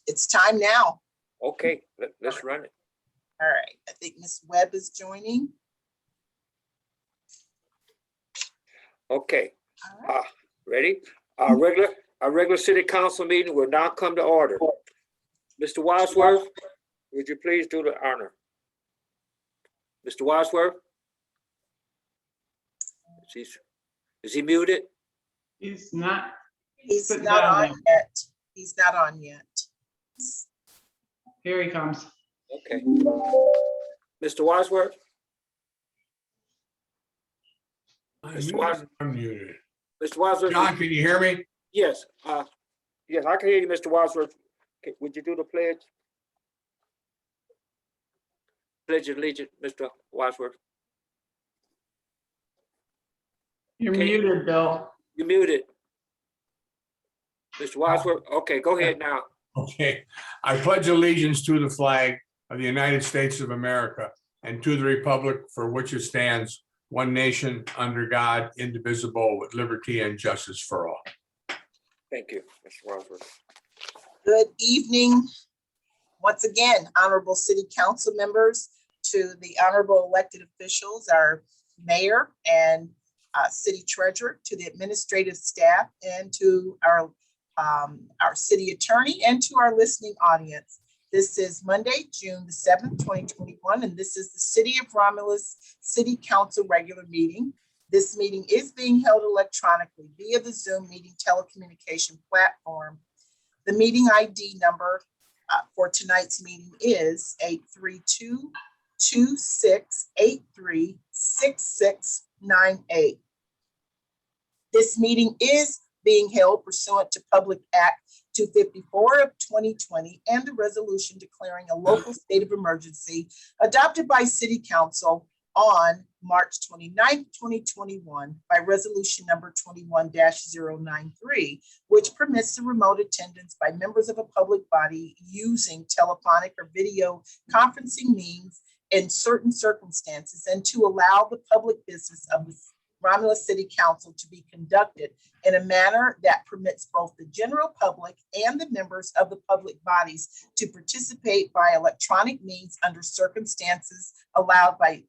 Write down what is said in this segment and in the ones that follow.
It's time now. Okay, let's run it. All right, I think Ms. Webb is joining. Okay, All right. ready? Our regular city council meeting will now come to order. Mr. Wadsworth, would you please do the honor? Mr. Wadsworth? Is he muted? He's not. He's Sit not down on now. yet. He's not on yet. Here he comes. Okay. Mr. Wadsworth? Mr. Wadsworth? I'm muted. Mr. Wadsworth? John, can you hear me? Yes, yes, I can hear you, Mr. Wadsworth. Okay, would you do the pledge? Pledge of allegiance, Mr. Wadsworth. You're Okay. muted, Bill. You muted. Mr. Wadsworth, okay, go ahead now. Okay. I pledge allegiance to the flag of the United States of America and to the republic for which it stands, one nation, under God, indivisible, with liberty and justice for all. Thank you, Mr. Wadsworth. Good evening. Once again, honorable city council members, to the honorable elected officials, our mayor and city treasurer, to the administrative staff, and to our city attorney, and to our listening audience. This is Monday, June the 7th, 2021, and this is the City of Romulus City Council regular meeting. This meeting is being held electronically via the Zoom meeting telecommunication platform. The meeting ID number for tonight's meeting is 832-2683-6698. This meeting is being held pursuant to Public Act 254 of 2020 and the resolution declaring a local state of emergency adopted by City Council on March 29th, 2021 by resolution number 21-093, which permits the remote attendance by members of a public body using telephonic or video conferencing means in certain circumstances, and to allow the public business of the Romulus City Council to be conducted in a manner that permits both the general public and the members of the public bodies to participate by electronic means under circumstances allowed by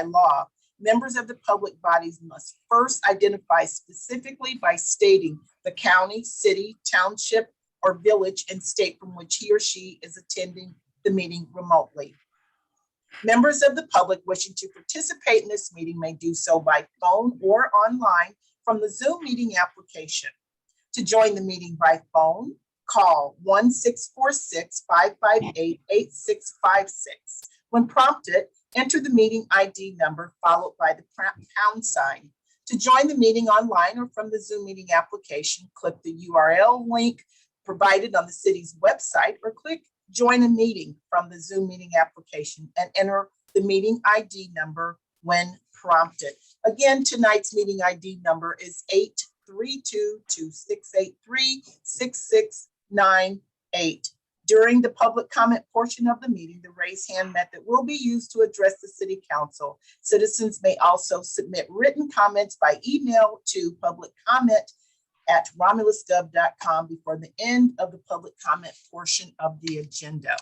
law. Members of the public bodies must first identify specifically by stating the county, city, township, or village and state from which he or she is attending the meeting remotely. Members of the public wishing to participate in this meeting may do so by phone or online from the Zoom meeting application. To join the meeting by phone, call 1-646-558-8656. When prompted, enter the meeting ID number followed by the pound sign. To join the meeting online or from the Zoom meeting application, click the URL link provided on the city's website, or click Join a Meeting from the Zoom meeting application and enter the meeting ID number when prompted. Again, tonight's meeting ID number is 832-2683-6698. During the public comment portion of the meeting, the raise hand method will be used to address the city council. Citizens may also submit written comments by email to publiccomment@romulusgov.com before the end of the public comment portion of the agenda.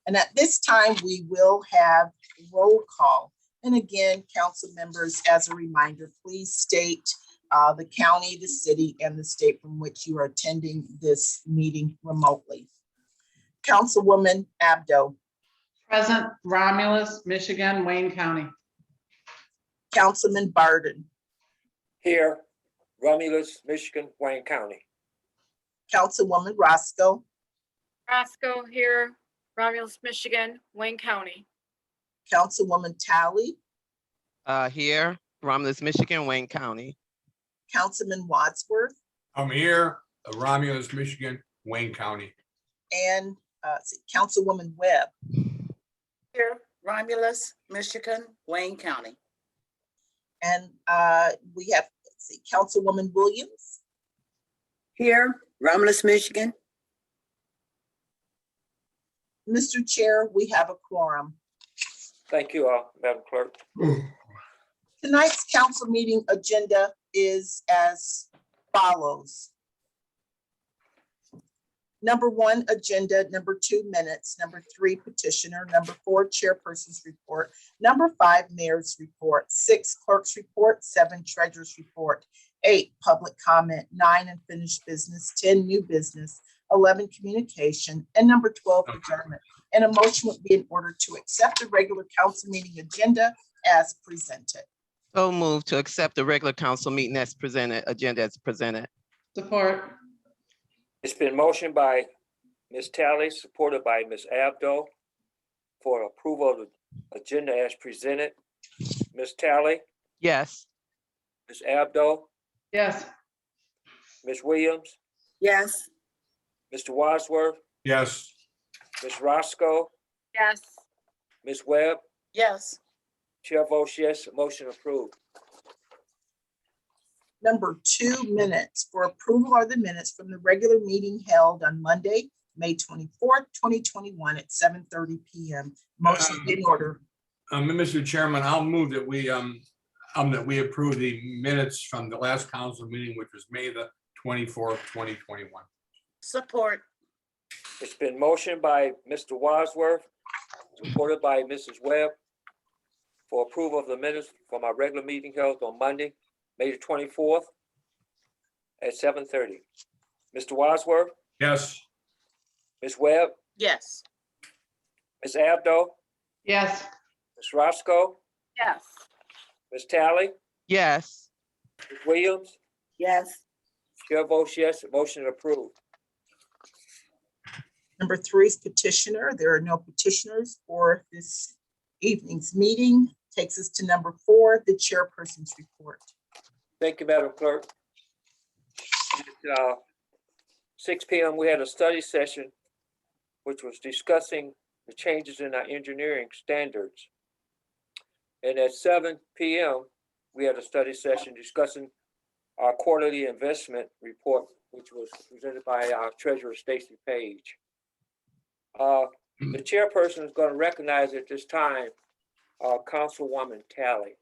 And at this time, we will have roll call. And again, council members, as a reminder, please state the county, the city, and the state from which you are attending this meeting remotely. Councilwoman Abdo. Present, Romulus, Michigan, Wayne County. Councilman Barden. Here, Romulus, Michigan, Wayne County. Councilwoman Roscoe. Roscoe here, Romulus, Michigan, Wayne County. Councilwoman Talley. Here, Romulus, Michigan, Wayne County. Councilman Wadsworth. I'm here, Romulus, Michigan, Wayne County. And Councilwoman Webb. Here, Romulus, Michigan, Wayne County. And we have Councilwoman Williams. Here, Romulus, Michigan. Mr. Chair, we have a quorum. Thank you all, Madam Clerk. Tonight's council meeting agenda is as follows. Number 1, agenda. Number 2, minutes. Number 3, petitioner. Number 4, chairperson's report. Number 5, mayor's report. 6, clerk's report. 7, treasurer's report. 8, public comment. 9, unfinished business. 10, new business. 11, communication. And number 12, adjournment. And a motion would be in order to accept the regular council meeting agenda as presented. So move to accept the regular council meeting as presented, agenda as presented. Support. It's been motioned by Ms. Tally, supported by Ms. Abdo for approval of the agenda as presented. Ms. Tally, Yes. Ms. Abdo, Yes. Ms. Williams, Yes. Mr. Wadsworth, Yes. Ms. Roscoe, Yes. Ms. Webb, Yes. chair votes yes, motion approved. Number 2, minutes. For approval are the minutes from the regular meeting held on Monday, May 24th, 2021 at 7:30 p.m. Motion in order. Mr. Chairman, I'll move that we approve the minutes from the last council meeting, which was May the 24th, 2021. Support. It's been motioned by Mr. Wadsworth, supported by Mrs. Webb, for approval of the minutes from our regular meeting held on Monday, May the 24th at 7:30. Mr. Wadsworth, Yes. Ms. Webb, Yes. Ms. Abdo, Yes. Ms. Roscoe, Yes. Ms. Tally, Yes. Ms. Williams, Yes. chair votes yes, motion approved. Number 3 is petitioner. There are no petitioners for this evening's meeting. Takes us to number 4, the chairperson's report. Thank you, Madam Clerk. At 6 p.m., we had a study session which was discussing the changes in our engineering standards. And at 7 p.m., we had a study session discussing our quarterly investment report, which was presented by our treasurer, Stacy Page. The chairperson is going to recognize at this time Councilwoman Tally.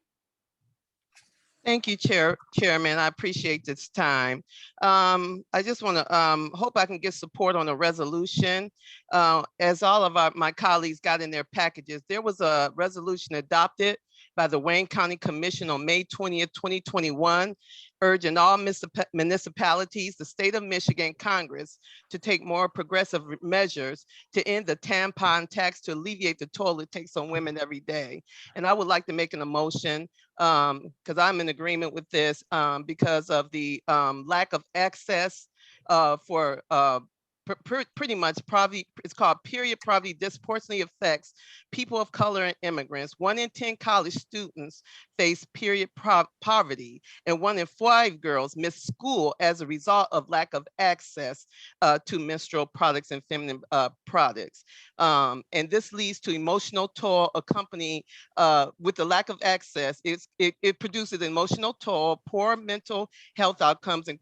Thank you, Chairman. I appreciate this time. I just want to hope I can get support on a resolution. As all of my colleagues got in their packages, there was a resolution adopted by the Wayne County Commission on May 20th, 2021, urging all municipalities, the state of Michigan, Congress to take more progressive measures to end the tampon tax to alleviate the toll it takes on women every day. And I would like to make an emotion because I'm in agreement with this because of the lack of access for pretty much poverty. It's called period poverty disproportionately affects people of color and immigrants. 1 in 10 college students face period poverty, and 1 in 5 girls miss school as a result of lack of access to menstrual products and feminine products. And this leads to emotional toll accompanied with the lack of access. It produces emotional toll, poor mental health outcomes, and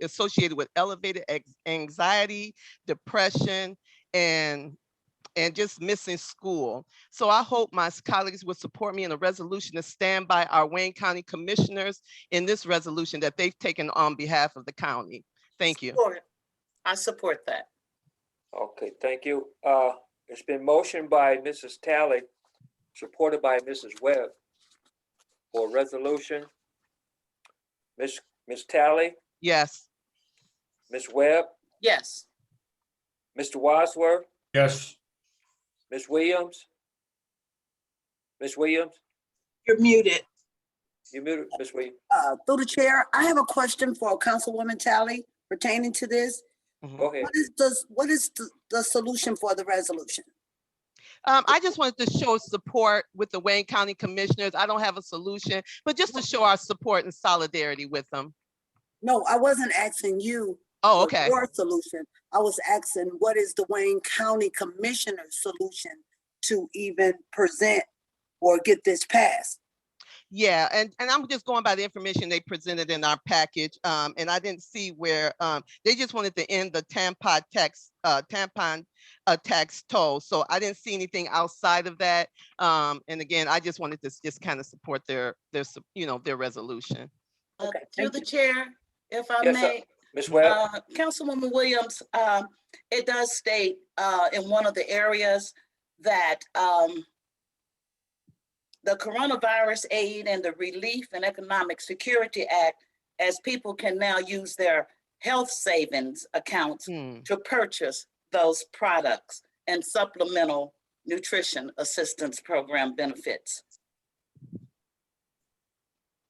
associated with elevated anxiety, depression, and just missing school. So I hope my colleagues will support me in a resolution to stand by our Wayne County commissioners in this resolution that they've taken on behalf of the county. Thank you. Support. I support that. Okay, thank you. It's been motioned by Mrs. Tally, supported by Mrs. Webb for resolution. Ms. Tally, Yes. Ms. Webb, Yes. Mr. Wadsworth, Yes. Ms. Williams. Ms. Williams, You're muted. you muted, Ms. Williams. Through the chair, I have a question for Councilwoman Tally pertaining to this. Go ahead. What is the solution for the resolution? I just wanted to show support with the Wayne County commissioners. I don't have a solution, but just to show our support and solidarity with them. No, I wasn't asking you. Oh, for okay. your solution. I was asking, what is the Wayne County Commissioner's solution to even present or get this passed? Yeah, and I'm just going by the information they presented in our package, and I didn't see where they just wanted to end the tampon tax toll. So I didn't see anything outside of that. And again, I just wanted to just kind of support their resolution. Okay, Through thank the you. chair, if I Yes, sir. may, Ms. Webb? Councilwoman Williams, it does state in one of the areas that the Coronavirus Aid and the Relief and Economic Security Act, as people can now use their health savings accounts to purchase those products and supplemental nutrition assistance program benefits.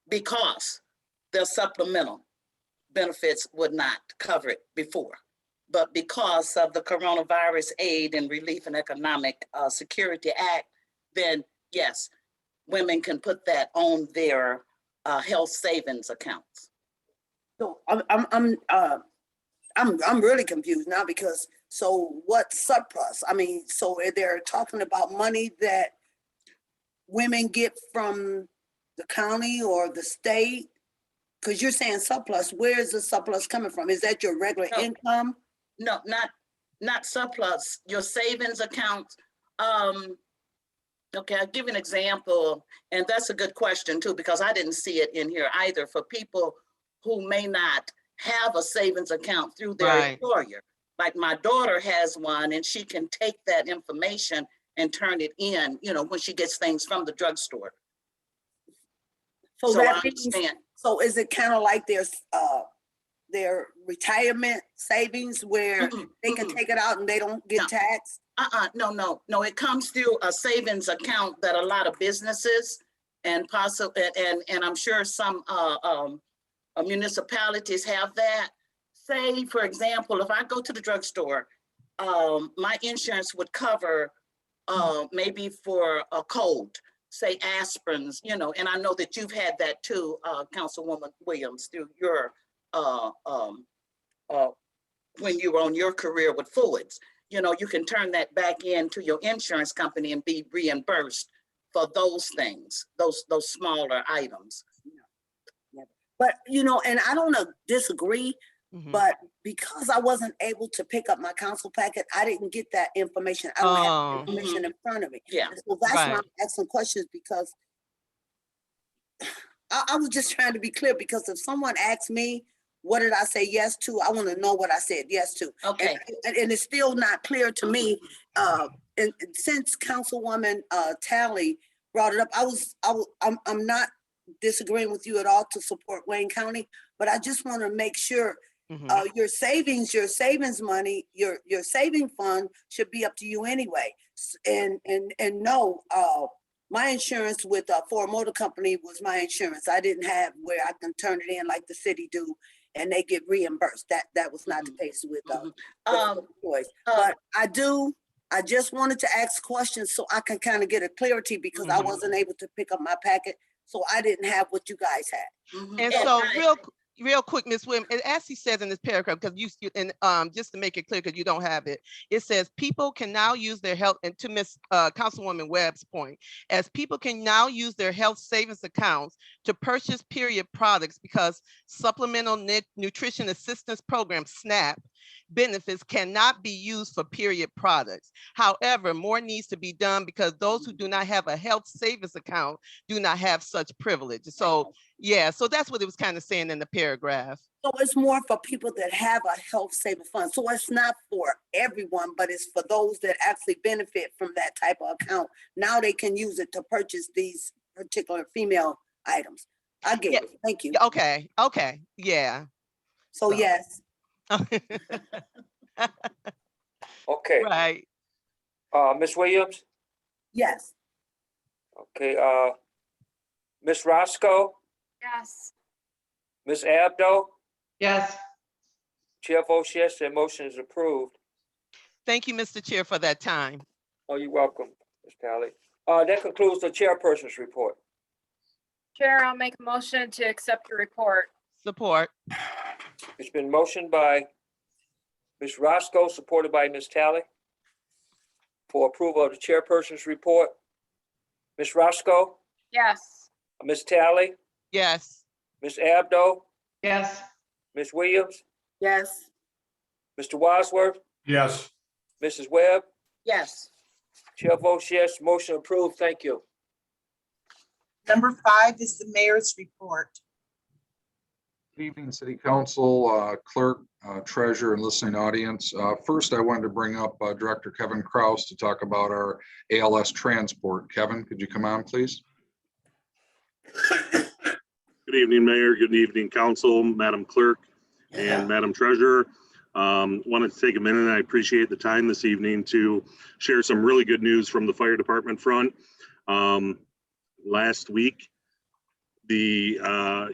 Because the supplemental benefits would not cover it before. But because of the Coronavirus Aid and Relief and Economic Security Act, then yes, women can put that on their health savings accounts. So I'm really confused now because, so what surplus? I mean, so they're talking about money that women get from the county or the state? Because you're saying surplus, where's the surplus coming from? Is that your regular No. income? No, not surplus, your savings accounts. Okay, I'll give you an example, and that's a good question too, because I didn't see it in here either, for people who may not have a savings account through their employer. Like my daughter has one, and she can take that information and turn it in, you know, when she gets things from the drugstore. So I that means, understand. so is it kind of like their retirement savings where they can take it out and they don't get taxed? No, it comes through a savings account that a lot of businesses and possibly, and I'm sure some municipalities have that. Say, for example, if I go to the drugstore, my insurance would cover maybe for a cold, say aspirins, you know, and I know that you've had that too, Councilwoman Williams, through your, when you were on your career with fluids. You know, you can turn that back into your insurance company and be reimbursed for those things, those smaller items. But, you know, and I don't disagree, but because I wasn't able to pick up my council packet, I didn't get that information. I don't have the information in front of me. Yeah. And so that's why I'm asking questions, because I was just trying to be clear, because if someone asks me, what did I say yes to? I want to know what I said yes to. Okay. And it's still not clear to me. And since Councilwoman Talley brought it up, I'm not disagreeing with you at all to support Wayne County, but I just want to make sure your savings money, your saving fund should be up to you anyway. And no, my insurance with Ford Motor Company was my insurance. I didn't have where I can turn it in like the city do, and they get reimbursed. That was not the case with employees. But I just wanted to ask questions so I can kind of get a clarity, because I wasn't able to pick up my packet, so I didn't have what you guys had. And so real quick, Ms. Williams, it actually says in this paragraph, because just to make it clear, because you don't have it, it says people can now use their health, and to Ms. Councilwoman Webb's point, as people can now use their health savings accounts to purchase period products, because supplemental nutrition assistance program, SNAP, benefits cannot be used for period products. However, more needs to be done, because those who do not have a health savings account do not have such privilege. So yeah, so that's what it was kind of saying in the paragraph. So it's more for people that have a health saving fund. So it's not for everyone, but it's for those that actually benefit from that type of account. Now they can use it to purchase these particular female items. I get it. Thank you. Okay, yeah. So yes. Okay. Right. Ms. Williams? Yes. Okay, Ms. Roscoe? Yes. Ms. Abdo? Yes. Chair votes yes, the motion is approved. Thank you, Mr. Chair, for that time. Oh, you're welcome, Ms. Talley. That concludes the chairperson's report. Chair, I'll make a motion to accept the report. Support. It's been motioned by Ms. Roscoe, supported by Ms. Talley, for approval of the chairperson's report. Ms. Roscoe, Yes. Ms. Talley, Yes. Ms. Abdo, Yes. Ms. Williams, Yes. Mr. Wadsworth, Yes. Mrs. Webb. Yes. Chair votes yes, motion approved. Thank you. Number 5 is the mayor's report. Good evening, City Council, Clerk, Treasurer, and listening audience. First, I wanted to bring up Director Kevin Kraus to talk about our ALS transport. Kevin, could you come on, please? Good evening, Mayor. Good evening, Council, Madam Clerk, and Madam Treasurer. Wanted to take a minute, and I appreciate the time this evening to share some really good news from the fire department front. Last week, the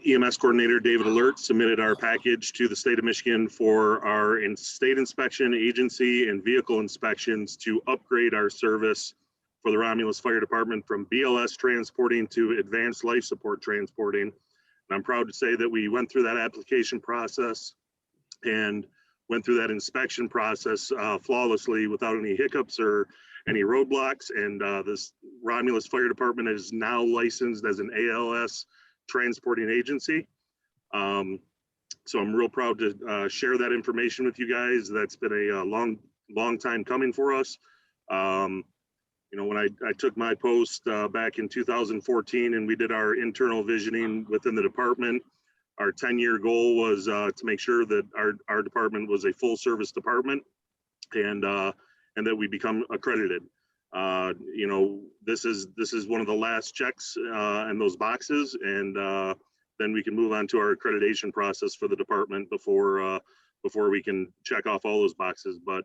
EMS coordinator, David Alert, submitted our package to the state of Michigan for our state inspection agency and vehicle inspections to upgrade our service for the Romulus Fire Department from BLS transporting to advanced life support transporting. And I'm proud to say that we went through that application process and went through that inspection process flawlessly without any hiccups or any roadblocks. And this Romulus Fire Department is now licensed as an ALS transporting agency. So I'm real proud to share that information with you guys. That's been a long time coming for us. You know, when I took my post back in 2014 and we did our internal visioning within the department, our 10-year goal was to make sure that our department was a full service department and that we become accredited. You know, this is one of the last checks in those boxes, and then we can move on to our accreditation process for the department before we can check off all those boxes. But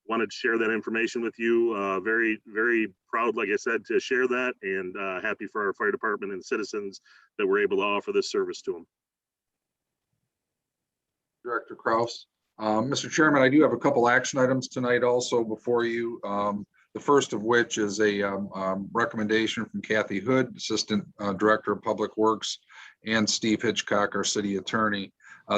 wanted to share that information with you. Very, very proud, like I said, to share that, and happy for our fire department and citizens that we're able to offer this service to them. Director Kraus. Mr. Chairman, I do have a couple action items tonight also before you. The first of which is a recommendation from Kathy Hood, Assistant Director of Public Works, and Steve Hitchcock, our City Attorney.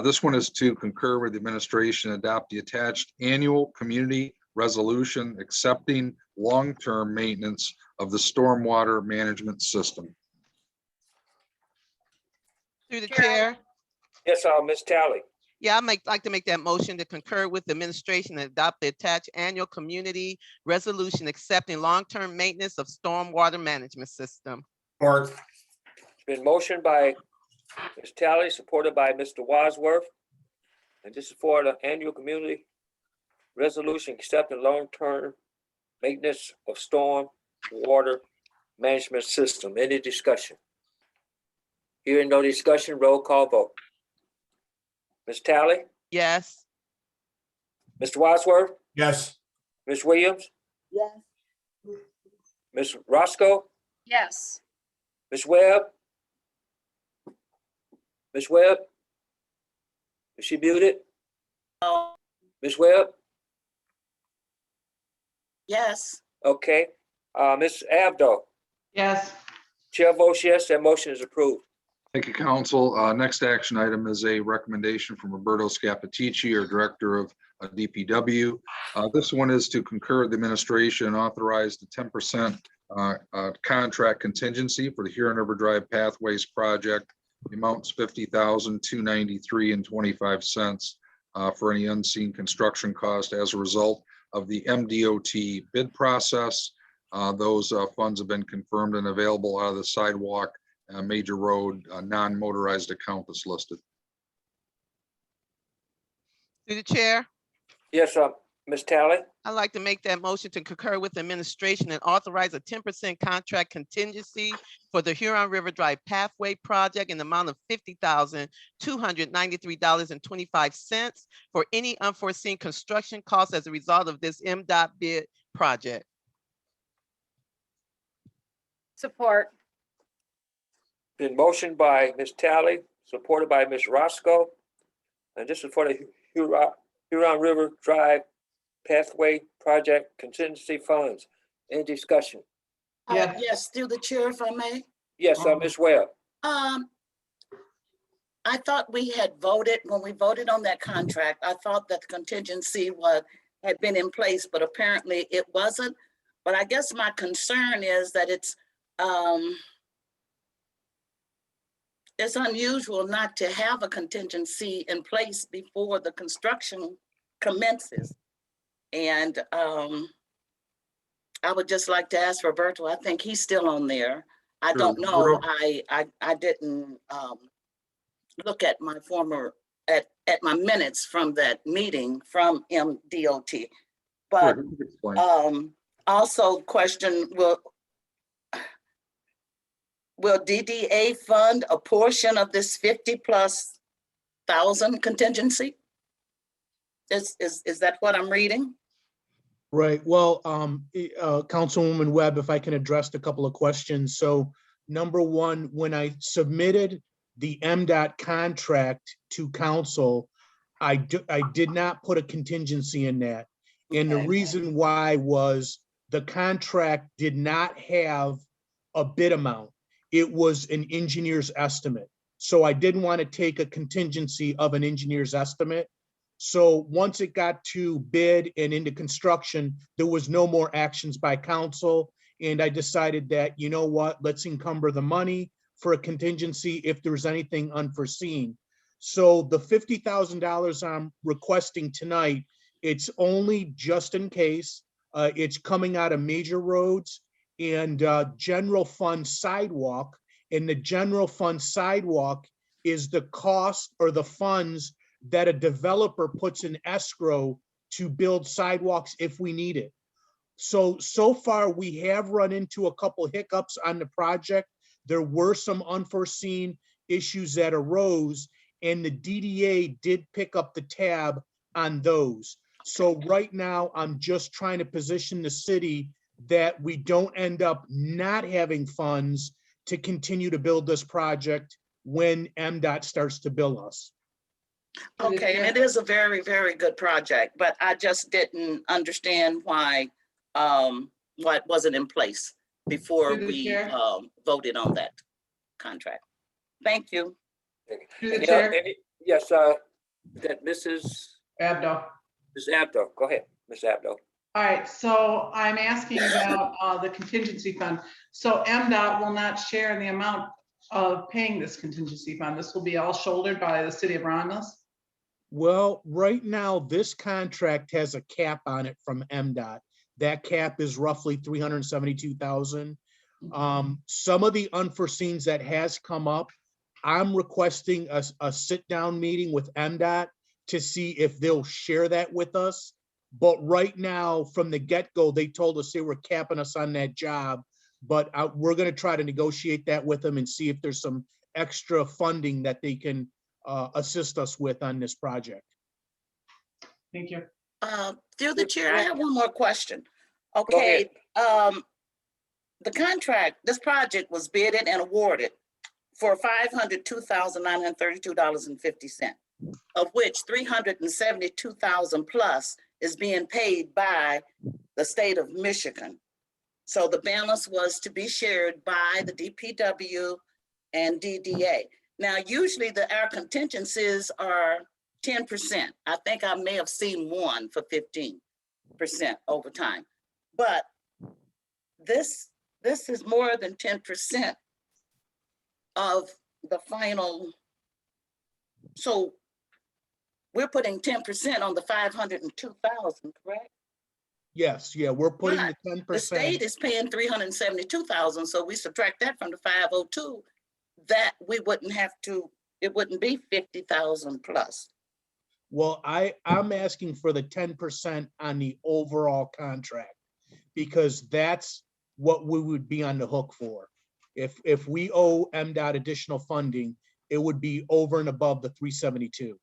This one is to concur with the administration, adopt the attached annual community resolution accepting long-term maintenance of the stormwater management system. Through the chair. Yes, Ms. Tally. Yeah, I'd like to make that motion to concur with the administration and adopt the attached annual community resolution accepting long-term maintenance of stormwater management system. Support. It's been motioned by Ms. Tally, supported by Mr. Wadsworth. And this is for the annual community resolution accepting long-term maintenance of storm water management system. Any discussion? Hearing no discussion, roll call vote. Ms. Tally? Yes. Mr. Wadsworth? Yes. Ms. Williams? Yes. Ms. Roscoe? Yes. Ms. Webb? Ms. Webb? Is she muted? No. Ms. Webb? Yes. Okay. Ms. Abdo? Yes. Chair votes yes, that motion is approved. Thank you, Council. Next action item is a recommendation from Roberto Scapitici, our Director of DPW. This one is to concur with the administration and authorize the 10% contract contingency for the Huron River Drive Pathways Project. The amount's $50,293.25 for any unseen construction cost as a result of the MDOT bid process. Those funds have been confirmed and available out of the sidewalk major road non-motorized account that's listed. Through the chair. Yes, Ms. Tally. I'd like to make that motion to concur with the administration and authorize a 10% contract contingency for the Huron River Drive Pathway Project in the amount of $50,293.25 for any unforeseen construction costs as a result of this MDOT bid project. Support. Been motioned by Ms. Tally, supported by Ms. Roscoe. And this is for the Huron River Drive Pathway Project Contingency Funds. Any discussion? Yeah. Yes, through the chair, if I may. Yes, Ms. Webb. I thought we had voted, when we voted on that contract, I thought that the contingency had been in place, but apparently it wasn't. But I guess my concern is that it's unusual not to have a contingency in place before the construction commences. And I would just like to ask Roberto, I think he's still on there. I don't know, I didn't look at my former, at my minutes from that meeting from MDOT. But Sure, explain. also question, will DDA fund a portion of this 50,000+ contingency? Is that what I'm reading? Right, well, Councilwoman Webb, if I can address a couple of questions. So number one, when I submitted the MDOT contract to council, I did not put a contingency in that. And the Okay. reason why was the contract did not have a bid amount. It was an engineer's estimate. So I didn't want to take a contingency of an engineer's estimate. So once it got to bid and into construction, there was no more actions by council. And I decided that, you know what, let's encumber the money for a contingency if there's anything unforeseen. So the $50,000 I'm requesting tonight, it's only just in case. It's coming out of major roads and general fund sidewalk. And the general fund sidewalk is the cost or the funds that a developer puts in escrow to build sidewalks if we need it. So far we have run into a couple hiccups on the project. There were some unforeseen issues that arose and the DDA did pick up the tab on those. So right now I'm just trying to position the city that we don't end up not having funds to continue to build this project when MDOT starts to bill us. Okay, and it is a very, very good project, but I just didn't understand why it wasn't in place before Through the we chair. voted on that contract. Thank you. Through the chair, Yes, that Mrs. Abdo. Ms. Abdo, go ahead, Ms. Abdo. All right, so I'm asking about the contingency fund. So MDOT will not share in the amount of paying this contingency fund. This will be all shouldered by the city of Romulus. Well, right now, this contract has a cap on it from MDOT. That cap is roughly 372,000. Some of the unforeseens that has come up, I'm requesting a sit-down meeting with MDOT to see if they'll share that with us. But right now, from the get-go, they told us they were capping us on that job. But we're gonna try to negotiate that with them and see if there's some extra funding that they can assist us with on this project. Thank you. Through the chair, I have one more question. Go Okay, the contract, this project was bidded and awarded for $502,932.50, of which $372,000+ is being paid by the state of Michigan. So the balance was to be shared by the DPW and DDA. Now, usually our contingencies are 10%. I think I may have seen one for 15% over time. But this is more than 10% of the final. So we're putting 10% on the 502,000, correct? Yes, yeah, we're putting the But 10%. the state is paying 372,000, so we subtract that from the 502, that we wouldn't have to, it wouldn't be 50,000+. Well, I'm asking for the 10% on the overall contract because that's what we would be on the hook for. If we owe MDOT additional funding, it would be over and above the 372.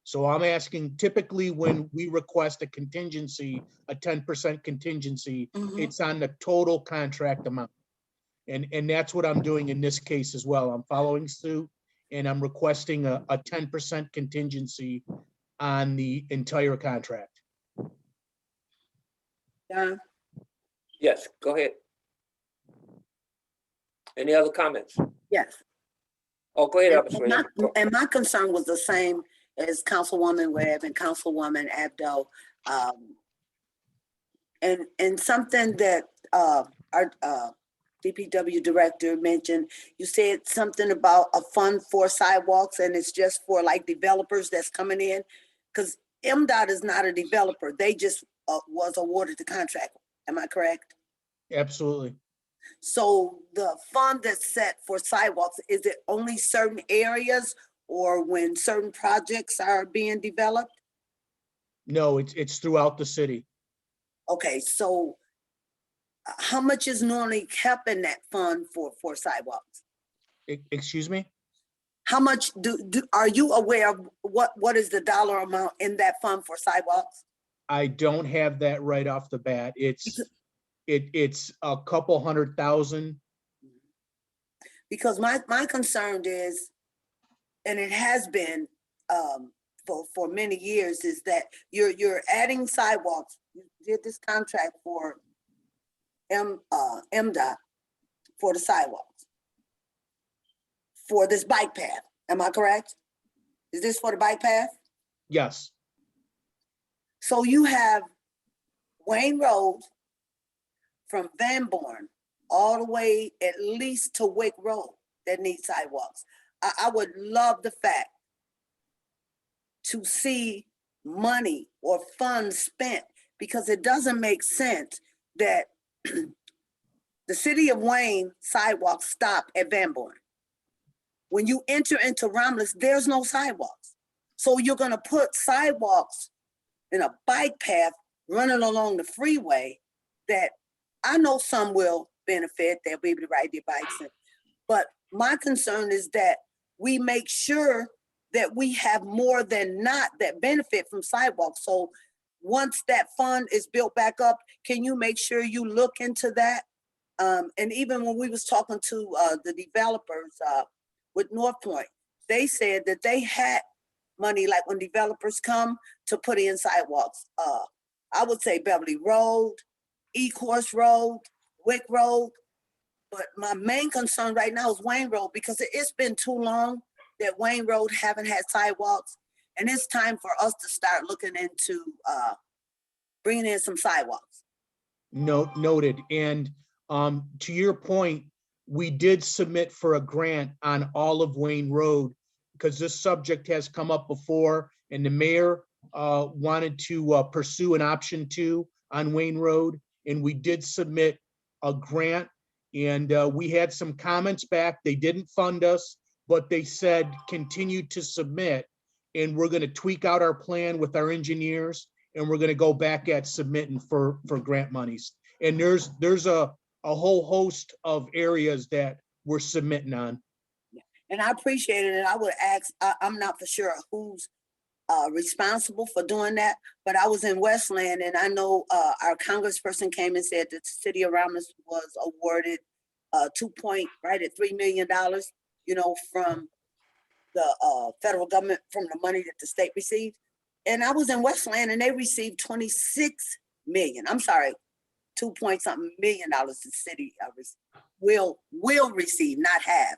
So I'm asking, typically when we request a contingency, a 10% contingency, it's on the total contract amount. And that's what I'm doing in this case as well. I'm following suit and I'm requesting a 10% contingency on the entire contract. John? Yes, go ahead. Any other comments? Yes. Oh, go ahead, And Officer. my concern was the same as Councilwoman Webb and Councilwoman Abdo. And something that our DPW director mentioned, you said something about a fund for sidewalks and it's just for like developers that's coming in. Because MDOT is not a developer. They just was awarded the contract. Am I correct? Absolutely. So the fund that's set for sidewalks, is it only certain areas or when certain projects are being developed? No, it's throughout the city. Okay, so how much is normally kept in that fund for sidewalks? Excuse me? How much are you aware of what is the dollar amount in that fund for sidewalks? I don't have that right off the bat. It's a couple 100,000. Because my concern is, and it has been for many years, is that you're adding sidewalks. You did this contract for MDOT for the sidewalks, for this bike path. Am I correct? Is this for the bike path? Yes, So you have Wayne Road from Van Born all the way at least to Wick Road that needs sidewalks. I would love the fact to see money or funds spent, because it doesn't make sense that the city of Wayne sidewalks stop at Van Born. When you enter into Romulus, there's no sidewalks. So you're gonna put sidewalks in a bike path running along the freeway that I know some will benefit, they'll be able to ride their bikes. But my concern is that we make sure that we have more than not that benefit from sidewalks. So once that fund is built back up, can you make sure you look into that? And even when we was talking to the developers with North Point, they said that they had money, like when developers come to put in sidewalks. I would say Beverly Road, Ecorse Road, Wick Road. But my main concern right now is Wayne Road, because it's been too long that Wayne Road haven't had sidewalks. And it's time for us to start looking into bringing in some sidewalks. noted. And to your point, we did submit for a grant on all of Wayne Road, because this subject has come up before, and the mayor wanted to pursue an option 2 on Wayne Road, and we did submit a grant, and we had some comments back. They didn't fund us, but they said continue to submit, and we're going to tweak out our plan with our engineers, and we're going to go back at submitting for grant monies. And there's a whole host of areas that we're submitting on. And I appreciate it. And I would ask, I'm not for sure who's responsible for doing that, but I was in Westland, and I know our congressperson came and said that the city of Romulus was awarded right at $3 million, you know, from the federal government, from the money that the state received. And I was in Westland, and they received 26 million. I'm sorry, 2 point something million dollars the city will receive, not have.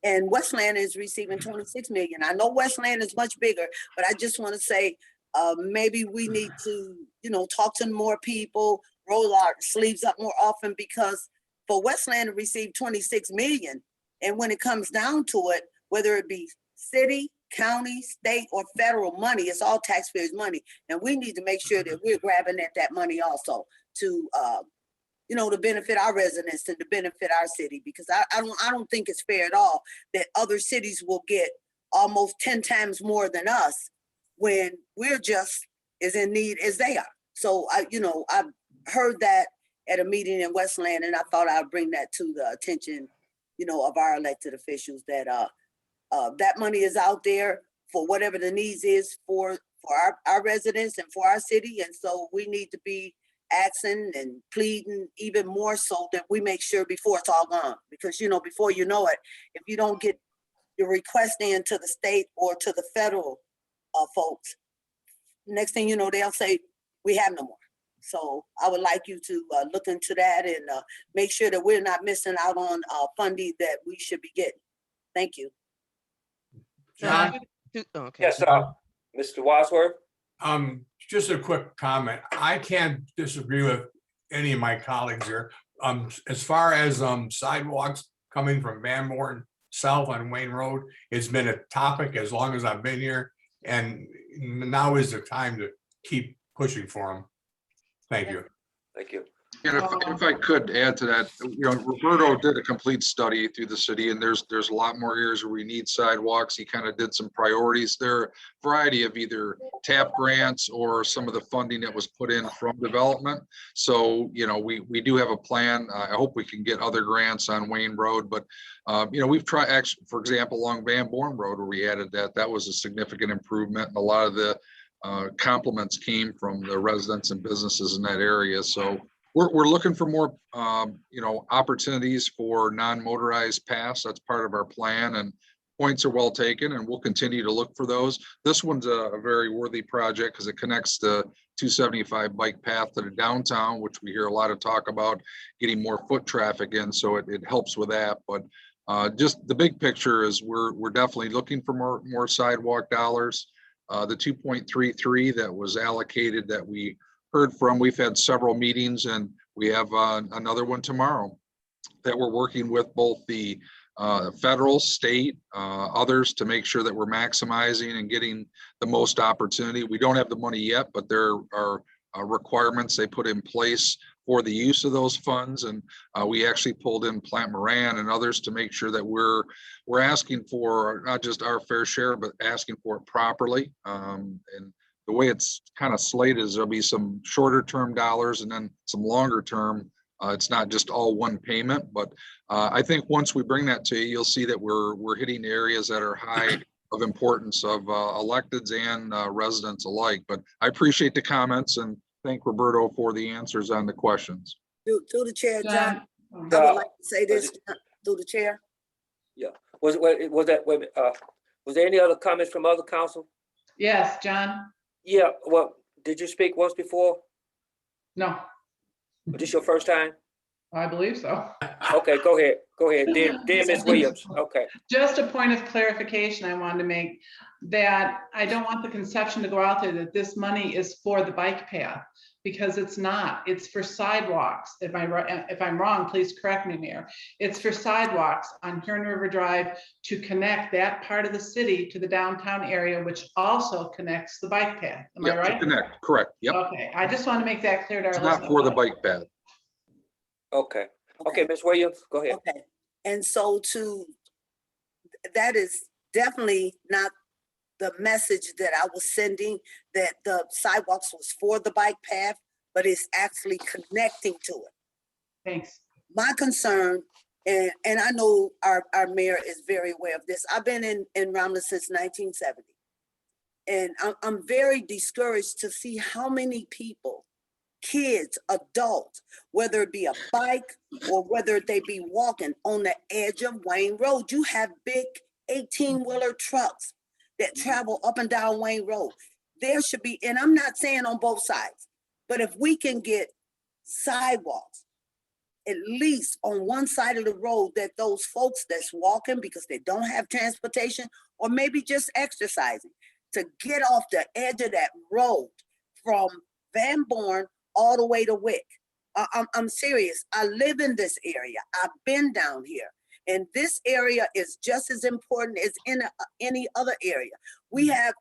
And Westland is receiving 26 million. I know Westland is much bigger, but I just want to say, maybe we need to, you know, talk to more people, roll our sleeves up more often, because for Westland to receive 26 million, and when it comes down to it, whether it be city, county, state, or federal money, it's all taxpayers' money. And we need to make sure that we're grabbing at that money also to, you know, to benefit our residents and to benefit our city, because I don't think it's fair at all that other cities will get almost 10 times more than us when we're just as in need as they are. So I've heard that at a meeting in Westland, and I thought I'd bring that to the attention, you know, of our elected officials, that that money is out there for whatever the needs is for our residents and for our city. And so we need to be asking and pleading even more so that we make sure before it's all gone. Because, you know, before you know it, if you don't get your request in to the state or to the federal folks, next thing you know, they'll say, we have no more. So I would like you to look into that and make sure that we're not missing out on funding that we should be getting. Thank you. John? Okay. Yes, Mr. Wadsworth? Just a quick comment. I can't disagree with any of my colleagues here. As far as sidewalks coming from Van Born South on Wayne Road, it's been a topic as long as I've been here, and now is the time to keep pushing for them. Thank you. Thank you. And if I could add to that, Roberto did a complete study through the city, and there's a lot more areas where we need sidewalks. He kind of did some priorities. There are a variety of either TAP grants or some of the funding that was put in from development. So, we do have a plan. I hope we can get other grants on Wayne Road, but we've tried, actually, for example, along Van Born Road where we added that was a significant improvement. And a lot of the compliments came from the residents and businesses in that area. So we're looking for more, opportunities for non-motorized paths. That's part of our plan, and points are well taken, and we'll continue to look for those. This one's a very worthy project because it connects the 275 bike path to the downtown, which we hear a lot of talk about getting more foot traffic in. So it helps with that. But just the big picture is we're definitely looking for more sidewalk dollars. The 2.33 that was allocated that we heard from, we've had several meetings, and we have another one tomorrow that we're working with both the federal, state, others to make sure that we're maximizing and getting the most opportunity. We don't have the money yet, but there are requirements they put in place for the use of those funds. And we actually pulled in Plant Moran and others to make sure that we're asking for not just our fair share, but asking for it properly. And the way it's kind of slated is there'll be some shorter term dollars and then some longer term. It's not just all one payment, but I think once we bring that to you, you'll see that we're hitting areas that are high of importance of electeds and residents alike. But I appreciate the comments and thank Roberto for the answers on the questions. Through the chair, John, I would like to say this through the chair. Yeah. Was there any other comments from other council? Yes, John? Yeah. Well, did you speak once before? No, Was this your first time? I believe so. Okay, go ahead. Dear Ms. Williams. Okay. Just a point of clarification I wanted to make, that I don't want the conception to go out there that this money is for the bike path, because it's not. It's for sidewalks. If I'm wrong, please correct me, Mayor. It's for sidewalks on Hearn River Drive to connect that part of the city to the downtown area, which also connects the bike path. Am I right? To connect, correct. Yep. Okay, I just want to make that clear to our It's listeners. not for the bike path. Okay, Ms. Williams, go ahead. Okay, and so that is definitely not the message that I was sending, that the sidewalks was for the bike path, but it's actually connecting to it. Thanks. My concern, and I know our mayor is very aware of this. I've been in Romulus since 1970. And I'm very discouraged to see how many people, kids, adults, whether it be a bike or whether they be walking on the edge of Wayne Road. You have big 18-wheeler trucks that travel up and down Wayne Road. There should be, and I'm not saying on both sides, but if we can get sidewalks, at least on one side of the road, that those folks that's walking because they don't have transportation, or maybe just exercising, to get off the edge of that road from Van Born all the way to Wick. I'm serious. I live in this area. I've been down here. And this area is just as important as in any other area. We have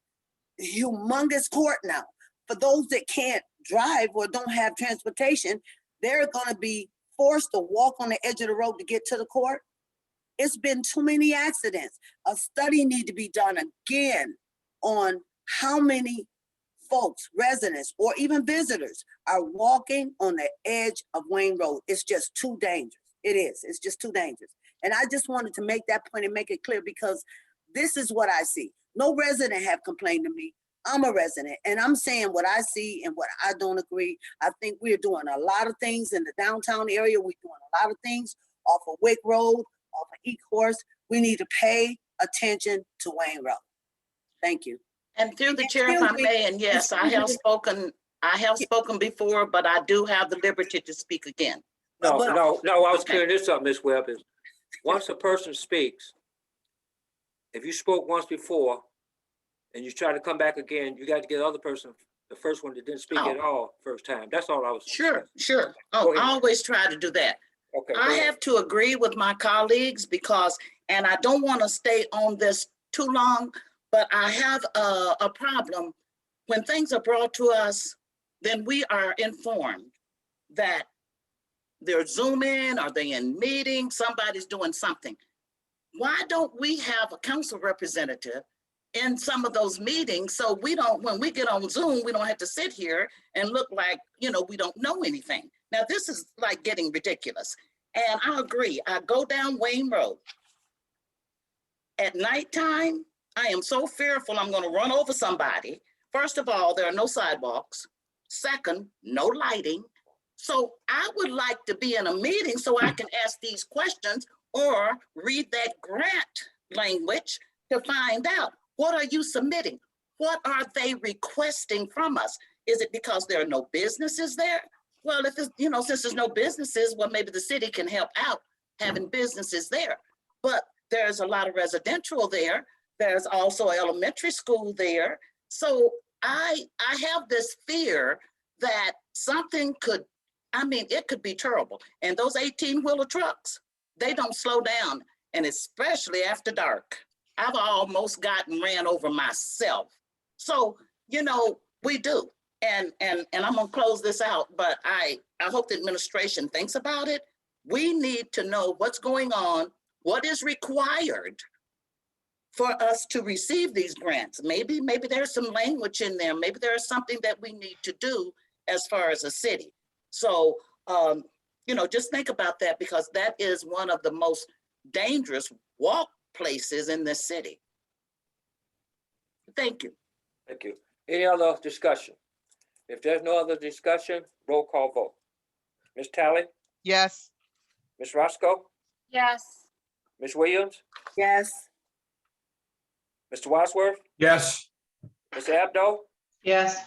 humongous court now. For those that can't drive or don't have transportation, they're gonna be forced to walk on the edge of the road to get to the court. It's been too many accidents. A study need to be done again on how many folks, residents, or even visitors are walking on the edge of Wayne Road. It's just too dangerous. It is. It's just too dangerous. And I just wanted to make that point and make it clear, because this is what I see. No resident have complained to me. I'm a resident, and I'm saying what I see and what I don't agree. I think we're doing a lot of things in the downtown area. We're doing a lot of things off of Wick Road, off of E-Course. We need to pay attention to Wayne Road. Thank you. And through the chair, if I may, and yes, I have spoken before, but I do have the liberty to speak again. No, I was clearing this up, Ms. Webb. Is once a person speaks, if you spoke once before and you try to come back again, you got to get the other person, the first one that didn't speak at all first time. That's all I was saying. Sure. Oh, I always try to do that. Okay. I have to agree with my colleagues because, and I don't want to stay on this too long, but I have a problem. When things are brought to us, then we are informed that they're Zooming, are they in meetings? Somebody's doing something. Why don't we have a council representative in some of those meetings so we don't, when we get on Zoom, we don't have to sit here and look like, we don't know anything. Now, this is like getting ridiculous. And I agree. I go down Wayne Road. At nighttime, I am so fearful I'm going to run over somebody. First of all, there are no sidewalks. Second, no lighting. So I would like to be in a meeting so I can ask these questions or read that grant language to find out, what are you submitting? What are they requesting from us? Is it because there are no businesses there? Well, if it's, since there's no businesses, well, maybe the city can help out having businesses there. But there's a lot of residential there. There's also elementary school there. So I have this fear that something could, it could be terrible. And those 18-wheeler trucks, they don't slow down. And especially after dark. I've almost gotten ran over myself. So, we do. And I'm gonna close this out, but I hope the administration thinks about it. We need to know what's going on, what is required for us to receive these grants. Maybe there's some language in there. Maybe there's something that we need to do as far as a city. So, just think about that, because that is one of the most dangerous walk places in this city. Thank you. Thank you. Any other discussion? If there's no other discussion, roll call vote. Ms. Tally, Yes. Ms. Roscoe, Yes. Ms. Williams, Yes. Mr. Wadsworth, Yes. Ms. Abdo, Yes.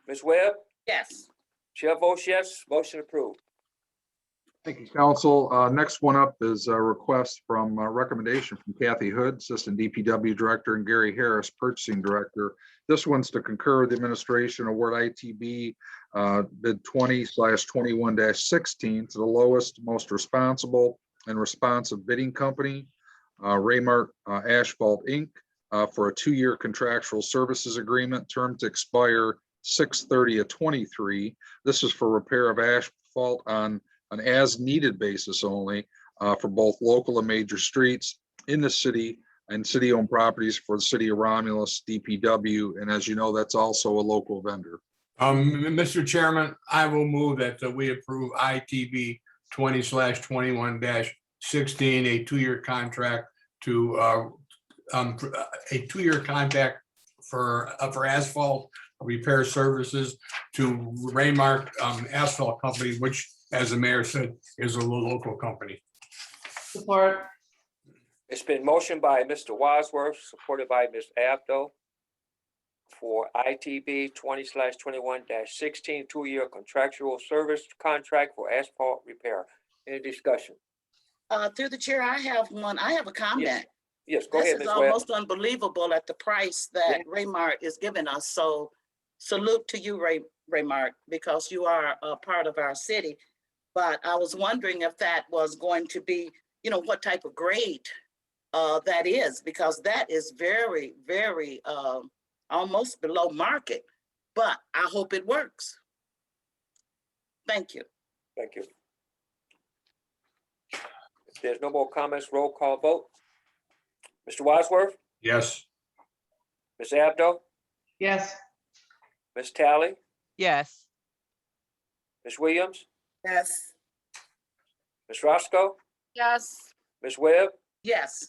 Ms. Webb, Yes. chair votes yes, motion approved. Thank you, council. Next one up is a request from recommendation from Kathy Hood, Assistant DPW Director, and Gary Harris, Purchasing Director. This one's to concur with the administration award ITB bid 20/21-16 to the lowest, most responsible and responsive bidding company, Raymart Asphalt Inc., for a 2-year contractual services agreement, term to expire 6/30/23. This is for repair of asphalt on an as-needed basis only for both local and major streets in the city and city-owned properties for the city of Romulus, DPW. And as you know, that's also a local vendor. Mr. Chairman, I will move that we approve ITB 20/21-16, a 2-year contract to a 2-year contract for asphalt repair services to Raymart Asphalt Company, which, as the mayor said, is a local company. Support. It's been motioned by Mr. Wadsworth, supported by Ms. Abdo, for ITB 20/21-16 2-year contractual service contract for asphalt repair. Any discussion? Through the chair, I have a comment. Yes, go ahead, This is Ms. Webb. almost unbelievable at the price that Raymart is giving us. So salute to you, Raymart, because you are a part of our city. But I was wondering if that was going to be, what type of grade that is, because that is very, very almost below market. But I hope it works. Thank you. Thank you. If there's no more comments, roll call vote. Mr. Wadsworth, Yes. Ms. Abdo, Yes. Ms. Tally, Yes. Ms. Williams, Yes. Ms. Roscoe, Yes. Ms. Webb, Yes.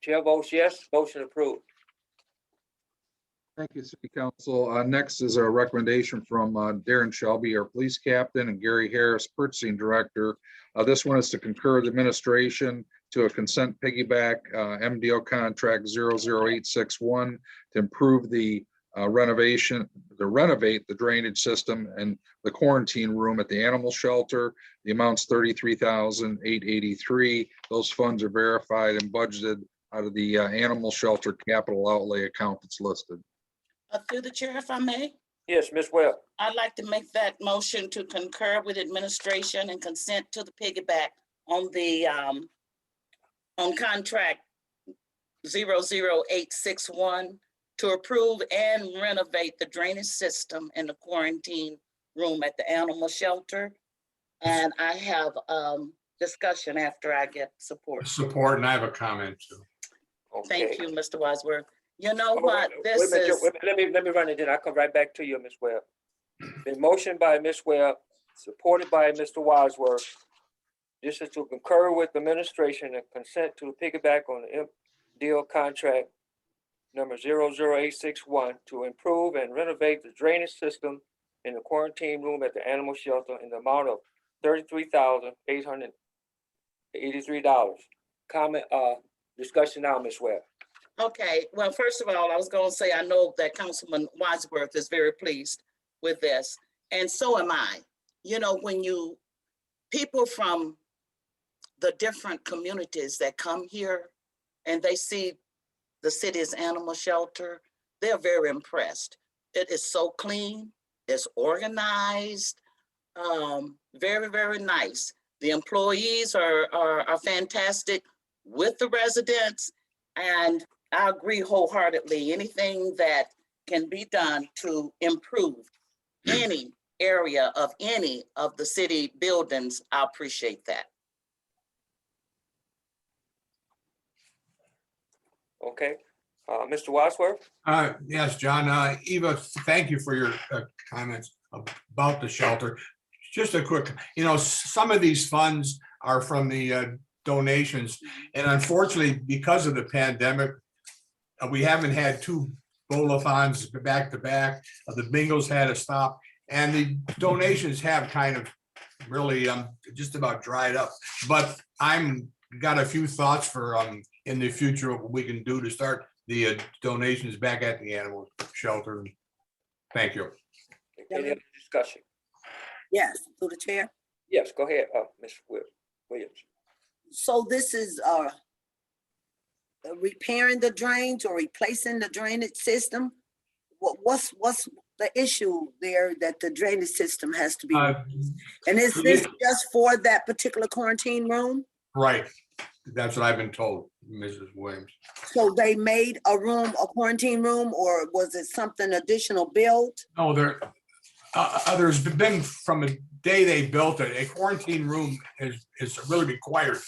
chair votes yes, motion approved. Thank you, City Council. Next is a recommendation from Darren Shelby, our police captain, and Gary Harris, Purchasing Director. This one is to concur with administration to a consent piggyback MDO contract 00861 to improve the renovate the drainage system and the quarantine room at the animal shelter. The amount's $33,883. Those funds are verified and budgeted out of the animal shelter capital outlay account that's listed. Through the chair, if I may, Yes, Ms. Webb. I'd like to make that motion to concur with administration and consent to the piggyback on the on contract 00861 to approve and renovate the drainage system in the quarantine room at the animal shelter. And I have discussion after I get support. Support, and I have a comment too. Okay. Thank you, Mr. Wadsworth. You know Oh, what, wait a this minute, is, wait a minute, let me run it, then I'll come right back to you, Ms. Webb. Been motioned by Ms. Webb, supported by Mr. Wadsworth. This is to concur with the administration and consent to piggyback on the deal contract number 00861 to improve and renovate the drainage system in the quarantine room at the animal shelter in the amount of $33,883. Comment, discussion now, Ms. Webb. okay, well, first of all, I was gonna say, I know that Councilman Wadsworth is very pleased with this, and so am I. You know, when people from the different communities that come here and they see the city's animal shelter, they're very impressed. It is so clean, it's organized, very, very nice. The employees are fantastic with the residents, and I agree wholeheartedly. Anything that can be done to improve any area of any of the city buildings, I appreciate that. Okay, Mr. Wadsworth? Yes, John, Eva, thank you for your comments about the shelter. Just a quick, some of these funds are from the donations, and unfortunately, because of the pandemic, we haven't had two bowl-a-thons back to back. The bingos had to stop, and the donations have kind of really just about dried up. But I'm got a few thoughts for in the future what we can do to start the donations back at the animal shelter. Thank you. Any other discussion? Yes, through the chair. Yes, go ahead, Ms. Williams. So this is repairing the drains or replacing the drainage system? What's the issue there that the drainage system has to be? And is this just for that particular quarantine room? Right. That's what I've been told, Mrs. Williams. So they made a quarantine room, or was it something additional built? No, there's been, from the day they built it, a quarantine room is really required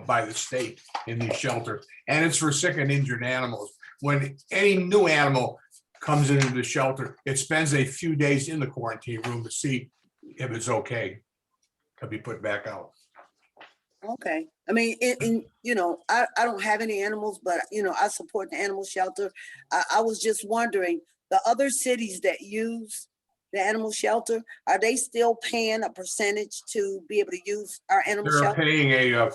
by the state in these shelters, and it's for sick and injured animals. When any new animal comes into the shelter, it spends a few days in the quarantine room to see if it's okay to be put back out. Okay, I mean, I don't have any animals, but I support the animal shelter. I was just wondering, the other cities that use the animal shelter, are they still paying a percentage to be able to use our animal They're shelter? paying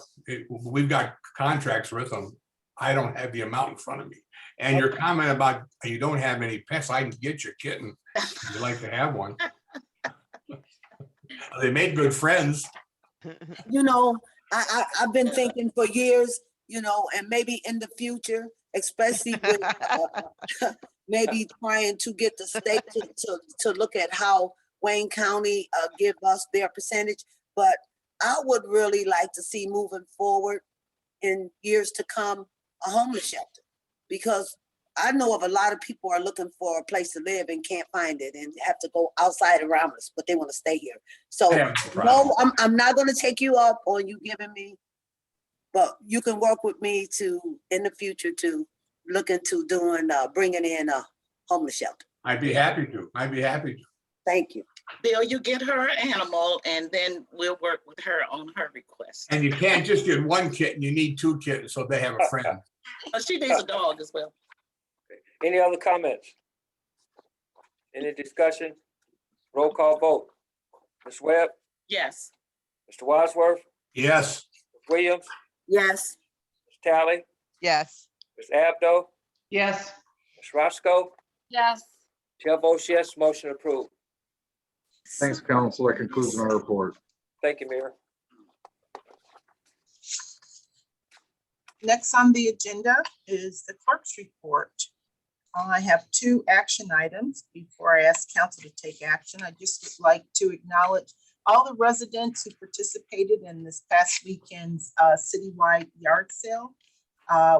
we've got contracts with them. I don't have the amount in front of me. And your comment about you don't have any pets, I can get your kitten if you'd like to have one. They make good friends. I've been thinking for years, and maybe in the future, especially with maybe trying to get the state to look at how Wayne County give us their percentage. But I would really like to see moving forward in years to come, a homeless shelter, because I know of a lot of people are looking for a place to live and can't find it and have to go outside of Romulus, but they want to stay here. So no, I'm not going to take you up on you giving me, but you can work with me in the future to look into bringing in a homeless shelter. I'd be happy to. Thank you. Bill, you get her animal and then we'll work with her on her request. And you can't just get one kitten, you need two kittens so they have a friend. She needs a dog as well. Any other comments? Any discussion? Roll call vote. Ms. Webb, Yes. Mr. Wadsworth, Yes. Ms. Williams, Yes. Ms. Tally, Yes. Ms. Abdo, Yes, Ms. Roscoe, Yes. chair votes yes, motion approved. Thanks, council. That concludes my report. Thank you, Mayor. Next on the agenda is the clerk's report. I have two action items before I ask council to take action. I just would like to acknowledge all the residents who participated in this past weekend's citywide yard sale.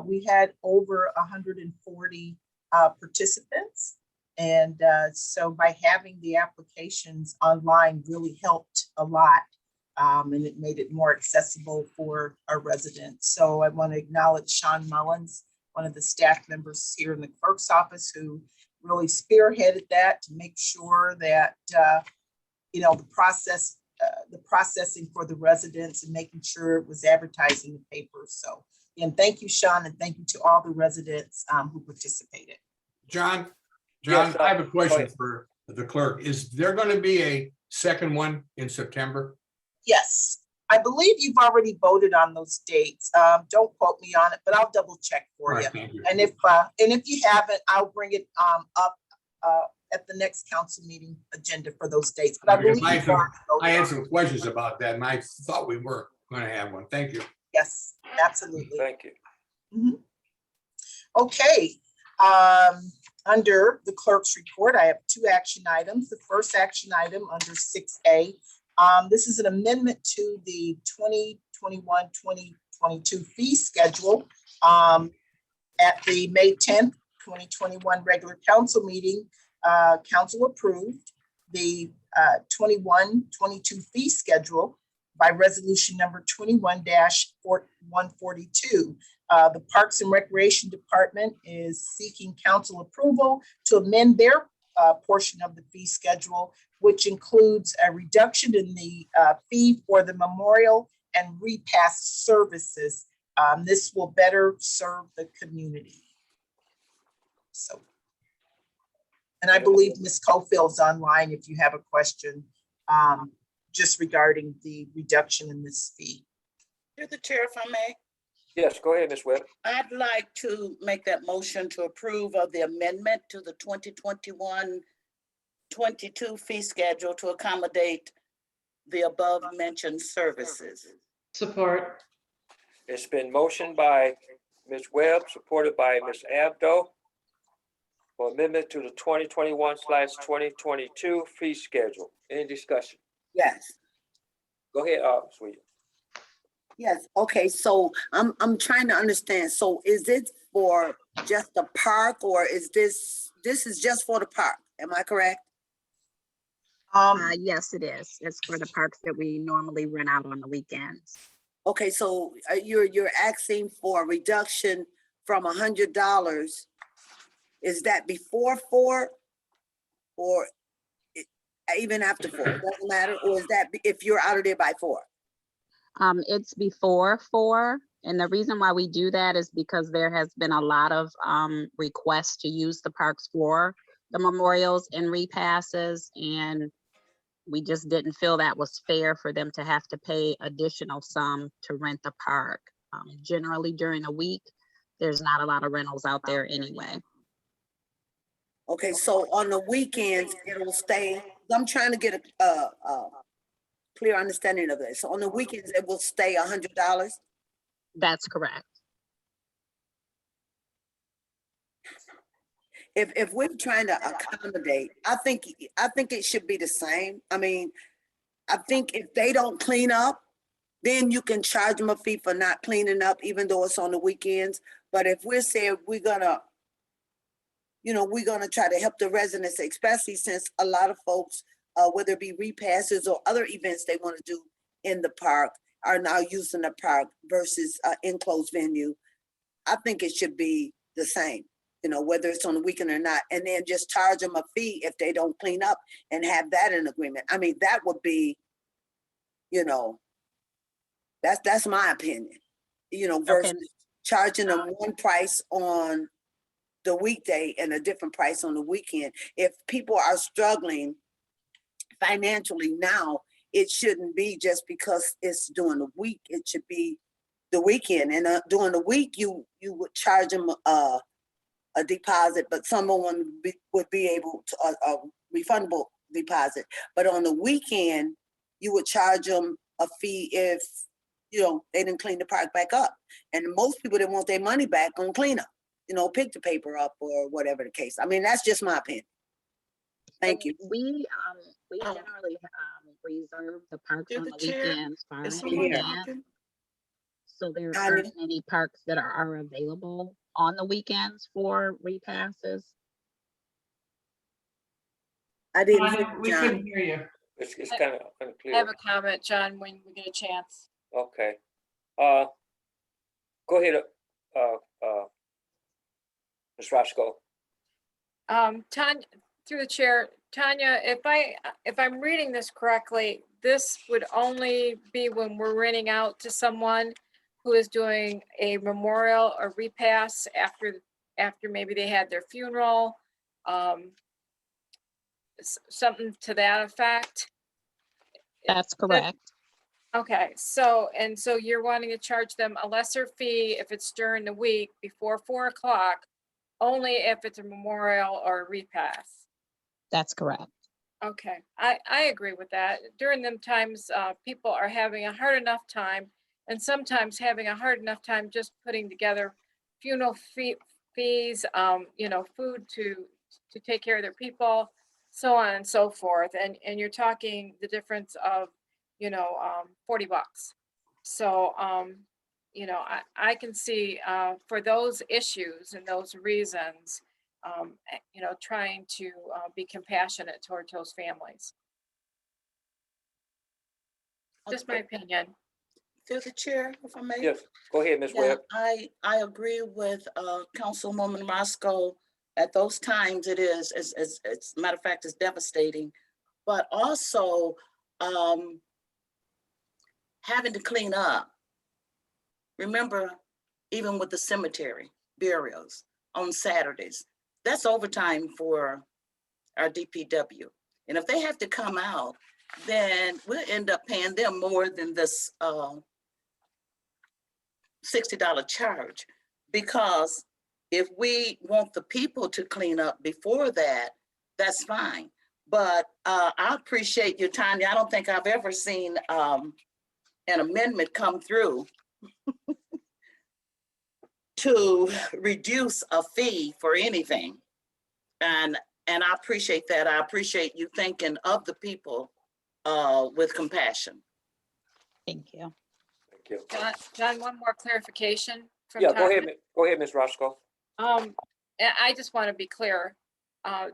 We had over 140 participants. And so by having the applications online really helped a lot. and it made it more accessible for our residents. So I want to acknowledge Sean Mullins, one of the staff members here in the clerk's office, who really spearheaded that to make sure that, the processing for the residents and making sure it was advertised in the paper. So, and thank you, Sean, and thank you to all the residents who participated. John, Yes, I have a question ahead. for the clerk. Is there going to be a second one in September? Yes, I believe you've already voted on those dates. Don't quote me on it, but I'll double check for All you. right, thank you. And if you haven't, I'll bring it up at the next council meeting agenda for those dates. But I Because believe you've already I voted had on some it. questions about that, and I thought we were going to have one. Thank you. Yes, absolutely. Thank you. Mhm. Okay, under the clerk's report, I have 2 action items. The first action item under 6A, this is an amendment to the 2021-2022 fee schedule. At the May 10th, 2021 regular council meeting, council approved the 21-22 fee schedule by resolution number 21-142. The Parks and Recreation Department is seeking council approval to amend their portion of the fee schedule, which includes a reduction in the fee for the memorial and repast services. This will better serve the community. So, and I believe Ms. Cofield's online if you have a question just regarding the reduction in this fee. Through the chair, if I may. Yes, go ahead, Ms. Webb. I'd like to make that motion to approve of the amendment to the 2021-22 fee schedule to accommodate the above mentioned services. Support. It's been motioned by Ms. Webb, supported by Ms. Abdo, for amendment to the 2021/2022 fee schedule. Any discussion? Yes. Go ahead, Sweet. Yes, okay, so I'm trying to understand. So is it for just the park, or is this is just for the park? Am I correct? Yes, it is. It's for the parks that we normally rent out on the weekends. Okay, so you're asking for a reduction from $100. Is that before 4 or even after 4? It doesn't matter, or is that if you're out of there by 4? It's before 4. And the reason why we do that is because there has been a lot of requests to use the parks for the memorials and repasses. And we just didn't feel that was fair for them to have to pay additional sum to rent the park. Generally during the week, there's not a lot of rentals out there anyway. Okay, so on the weekends, it'll stay, I'm trying to get a clear understanding of this. So on the weekends, it will stay $100? That's correct. If we're trying to accommodate, I think it should be the same. I mean, I think if they don't clean up, then you can charge them a fee for not cleaning up, even though it's on the weekends. But if we're saying we're gonna try to help the residents, especially since a lot of folks, whether it be repasses or other events they want to do in the park, are now using the park versus enclosed venue. I think it should be the same, whether it's on the weekend or not, and then just charge them a fee if they don't clean up and have that in agreement. I mean, that would be, that's my opinion, versus charging them one price on the weekday and a different price on the weekend. If people are struggling financially now, it shouldn't be just because it's during the week. It should be the weekend. And during the week, you would charge them a deposit, but someone would be able to a refundable deposit. But on the weekend, you would charge them a fee if they didn't clean the park back up. And most people that want their money back on cleanup, pick the paper up or whatever the case. I mean, that's just my opinion. Thank you. We generally reserve the parks on the weekends for Is an someone event. talking? So there aren't any parks that are available on the weekends for repasses. I didn't hear We John. couldn't hear you. It's kind of I unclear. have a comment, John, when we get a chance. Okay. Go ahead, Ms. Roscoe. Tanya, through the chair, Tanya, if I'm reading this correctly, this would only be when we're renting out to someone who is doing a memorial or repass after maybe they had their funeral, something to that effect. That's correct. Okay, so you're wanting to charge them a lesser fee if it's during the week before 4 o'clock, only if it's a memorial or a repass. That's correct. Okay, I agree with that. During them times, people are having a hard enough time, and sometimes having a hard enough time just putting together funeral fees, food to take care of their people, so on and so forth. And you're talking the difference of, $40. So, I can see for those issues and those reasons, trying to be compassionate towards those families. Just my opinion. Through the chair, if I may. Yes, go ahead, Ms. Yeah, Webb. I agree with Councilwoman Roscoe. At those times, it's a matter of fact, it's devastating. But also having to clean up. Remember, even with the cemetery burials on Saturdays, that's overtime for our DPW. And if they have to come out, then we'll end up paying them more than this $60 charge. Because if we want the people to clean up before that, that's fine. But I appreciate your time. I don't think I've ever seen an amendment come through to reduce a fee for anything. And I appreciate that. I appreciate you thinking of the people with compassion. Thank you. Thank you. John, one more clarification from Yeah, Tanya. go ahead, Ms. Roscoe. I just want to be clear.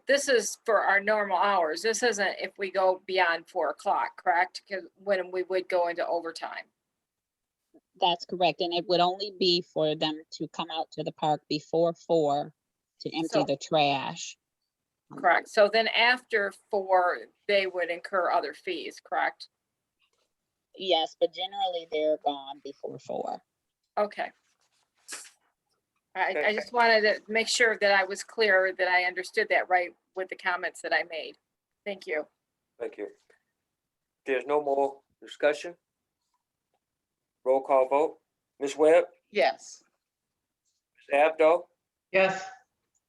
This is for our normal hours. This isn't if we go beyond 4 o'clock, correct? Because when we would go into overtime. That's correct. And it would only be for them to come out to the park before 4 to empty So- the trash. Correct. So then after 4, they would incur other fees, correct? Yes, but generally they're gone before 4. Okay. I Okay. just wanted to make sure that I was clear, that I understood that right with the comments that I made. Thank you. Thank you. There's no more discussion. Roll call vote. Ms. Webb, Yes. Ms. Abdo, Yes.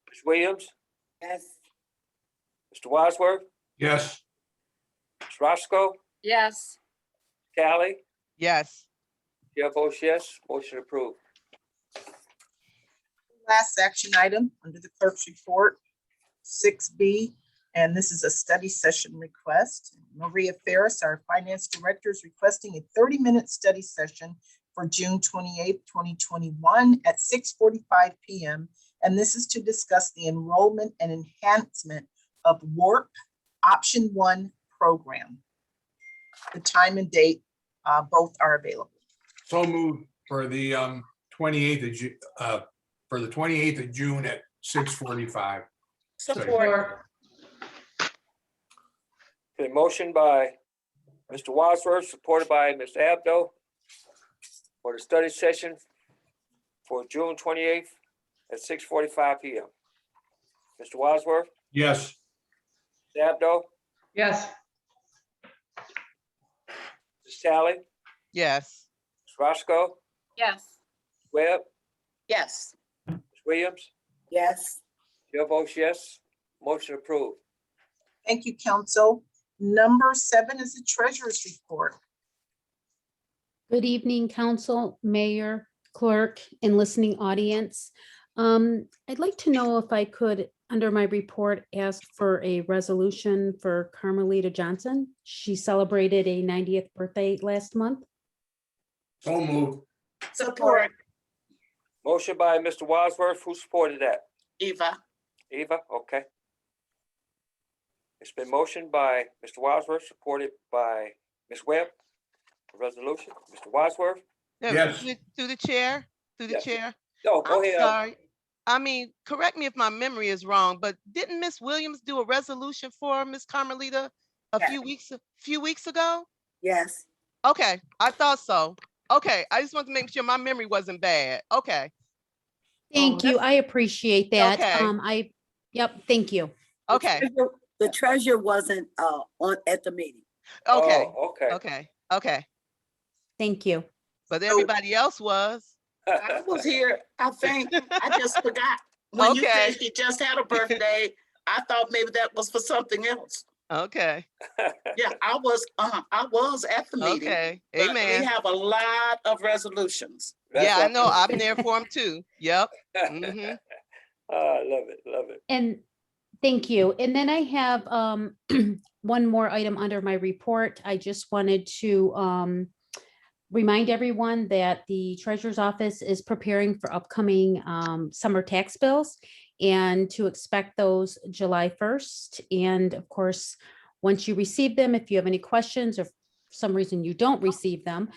Ms. Williams, Yes. Mr. Wadsworth, Yes, Ms. Roscoe, Yes. Callie, Yes. Chair votes yes, motion approved. Last action item under the clerk's report, 6B, and this is a study session request. Maria Ferris, our finance director, is requesting a 30-minute study session for June 28th, 2021 at 6:45 p.m. And this is to discuss the enrollment and enhancement of WARP Option 1 program. The time and date, both are available. so moved for the 28th of June at 6:45. Support. Okay, motion by Mr. Wadsworth, supported by Ms. Abdo for the study session for June 28th at 6:45 p.m. Mr. Wadsworth, Yes, Ms. Abdo, Yes. Ms. Tally, Yes. Ms. Roscoe, Yes. Webb, Yes. Ms. Williams, Yes. Chair votes yes, motion approved. Thank you, council. Number 7 is the treasurer's report. Good evening, council, mayor, clerk, and listening audience. I'd like to know if I could, under my report, ask for a resolution for Carmelita Johnson. She celebrated a 90th birthday last month. so moved. Support. Motion by Mr. Wadsworth, who supported that? Eva. Eva, okay. It's been motioned by Mr. Wadsworth, supported by Ms. Webb. The resolution, Mr. Wadsworth? Yeah, Yes. through the chair, Yes. chair. No, go I'm ahead. sorry. I mean, correct me if my memory is wrong, but didn't Miss Williams do a resolution for Miss Carmelita a Yes. few weeks ago? Yes. Okay, I thought so. Okay, I just want to make sure my memory wasn't bad. Okay, Thank you. I appreciate that. Okay. Yep, thank you. okay, The treasurer wasn't on at the meeting. okay, Oh, okay. okay. Thank you. But everybody else was. I was here, I think. I just forgot. When you Okay. said she just had a birthday, I thought maybe that was for something else. Okay, Yeah, I was at the meeting. okay, But we amen. have a lot of resolutions. Yeah, I know, I'm there for them too. Yep. Mhm. Love it, love it. And thank you. And then I have one more item under my report. I just wanted to remind everyone that the treasurer's office is preparing for upcoming summer tax bills and to expect those July 1st. And of course, once you receive them, if you have any questions or for some reason you don't receive them,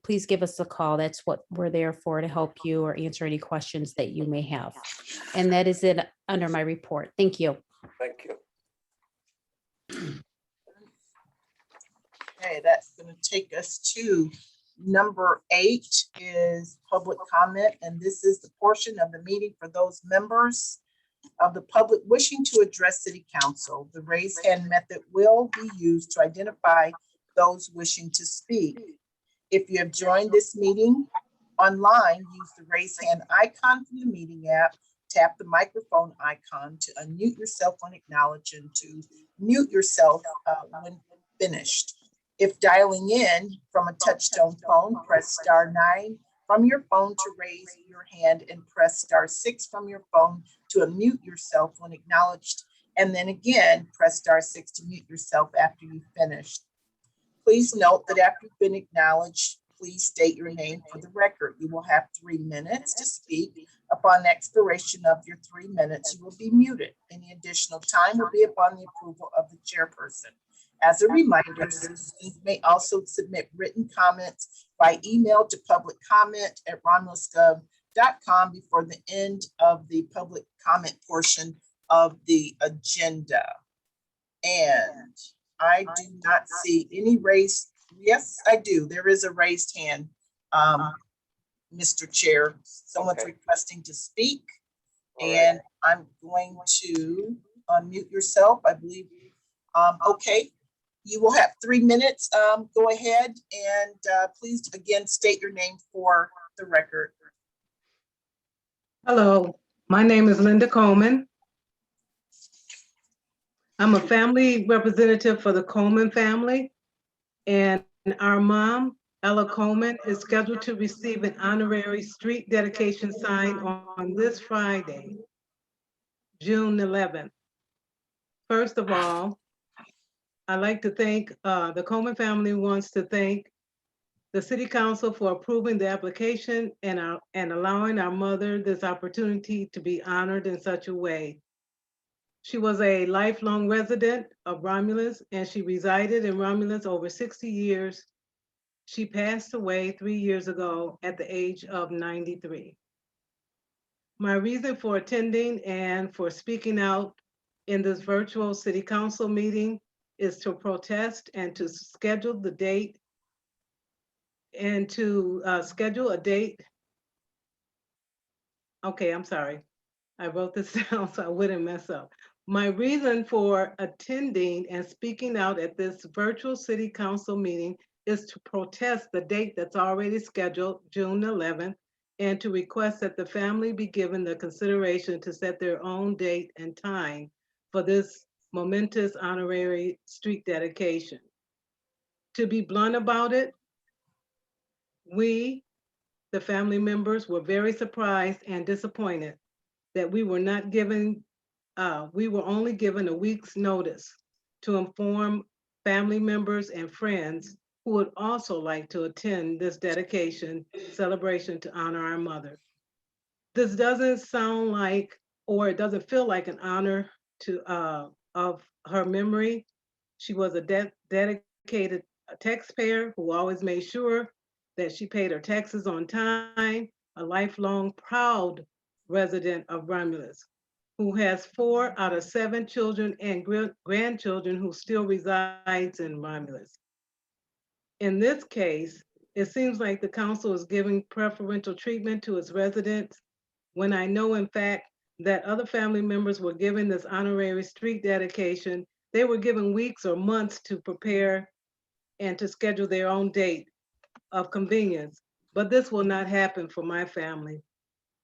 please give us a call. That's what we're there for, to help you or answer any questions that you may have. And that is it under my report. Thank you. Thank you. Okay, that's gonna take us to number 8 is public comment, and this is the portion of the meeting for those members of the public wishing to address city council. The raise hand method will be used to identify those wishing to speak. If you have joined this meeting online, use the raise hand icon from the meeting app. Tap the microphone icon to unmute yourself when acknowledged and to mute yourself when finished. If dialing in from a touchtone phone, press *9 from your phone to raise your hand and press *6 from your phone to unmute yourself when acknowledged. And then again, press *6 to mute yourself after you've finished. Please note that after you've been acknowledged, please state your name for the record. You will have 3 minutes to speak. Upon expiration of your 3 minutes, you will be muted. Any additional time will be upon the approval of the chairperson. As a reminder, citizens may also submit written comments by email to publiccomment@romulusgov.com before the end of the public comment portion of the agenda. And I do not see any raised. Yes, I do. There is a raised hand, Mr. Chair. Someone's requesting to speak. And I'm going to unmute yourself, I believe. Okay. You will have 3 minutes. Go ahead and please again state your name for the record. Hello, my name is Linda Coleman. I'm a family representative for the Coleman family, and our mom, Ella Coleman, is scheduled to receive an honorary street dedication sign on this Friday, June 11th. First of all, I'd like to thank, the Coleman family wants to thank the City Council for approving the application and allowing our mother this opportunity to be honored in such a way. She was a lifelong resident of Romulus, and she resided in Romulus over 60 years. She passed away 3 years ago at the age of 93. My reason for attending and for speaking out in this virtual City Council meeting is to protest and to schedule the date and to schedule a date. Okay, I'm sorry. I wrote this down so I wouldn't mess up. My reason for attending and speaking out at this virtual City Council meeting is to protest the date that's already scheduled, June 11th, and to request that the family be given the consideration to set their own date and time for this momentous honorary street dedication. To be blunt about it, we, the family members, were very surprised and disappointed that we were not given, we were only given a week's notice to inform family members and friends who would also like to attend this dedication celebration to honor our mother. This doesn't sound like, or it doesn't feel like an honor to of her memory. She was a dedicated taxpayer who always made sure that she paid her taxes on time, a lifelong proud resident of Romulus, who has 4 out of 7 children and grandchildren who still resides in Romulus. In this case, it seems like the council is giving preferential treatment to its residents when I know in fact that other family members were given this honorary street dedication. They were given weeks or months to prepare and to schedule their own date of convenience. But this will not happen for my family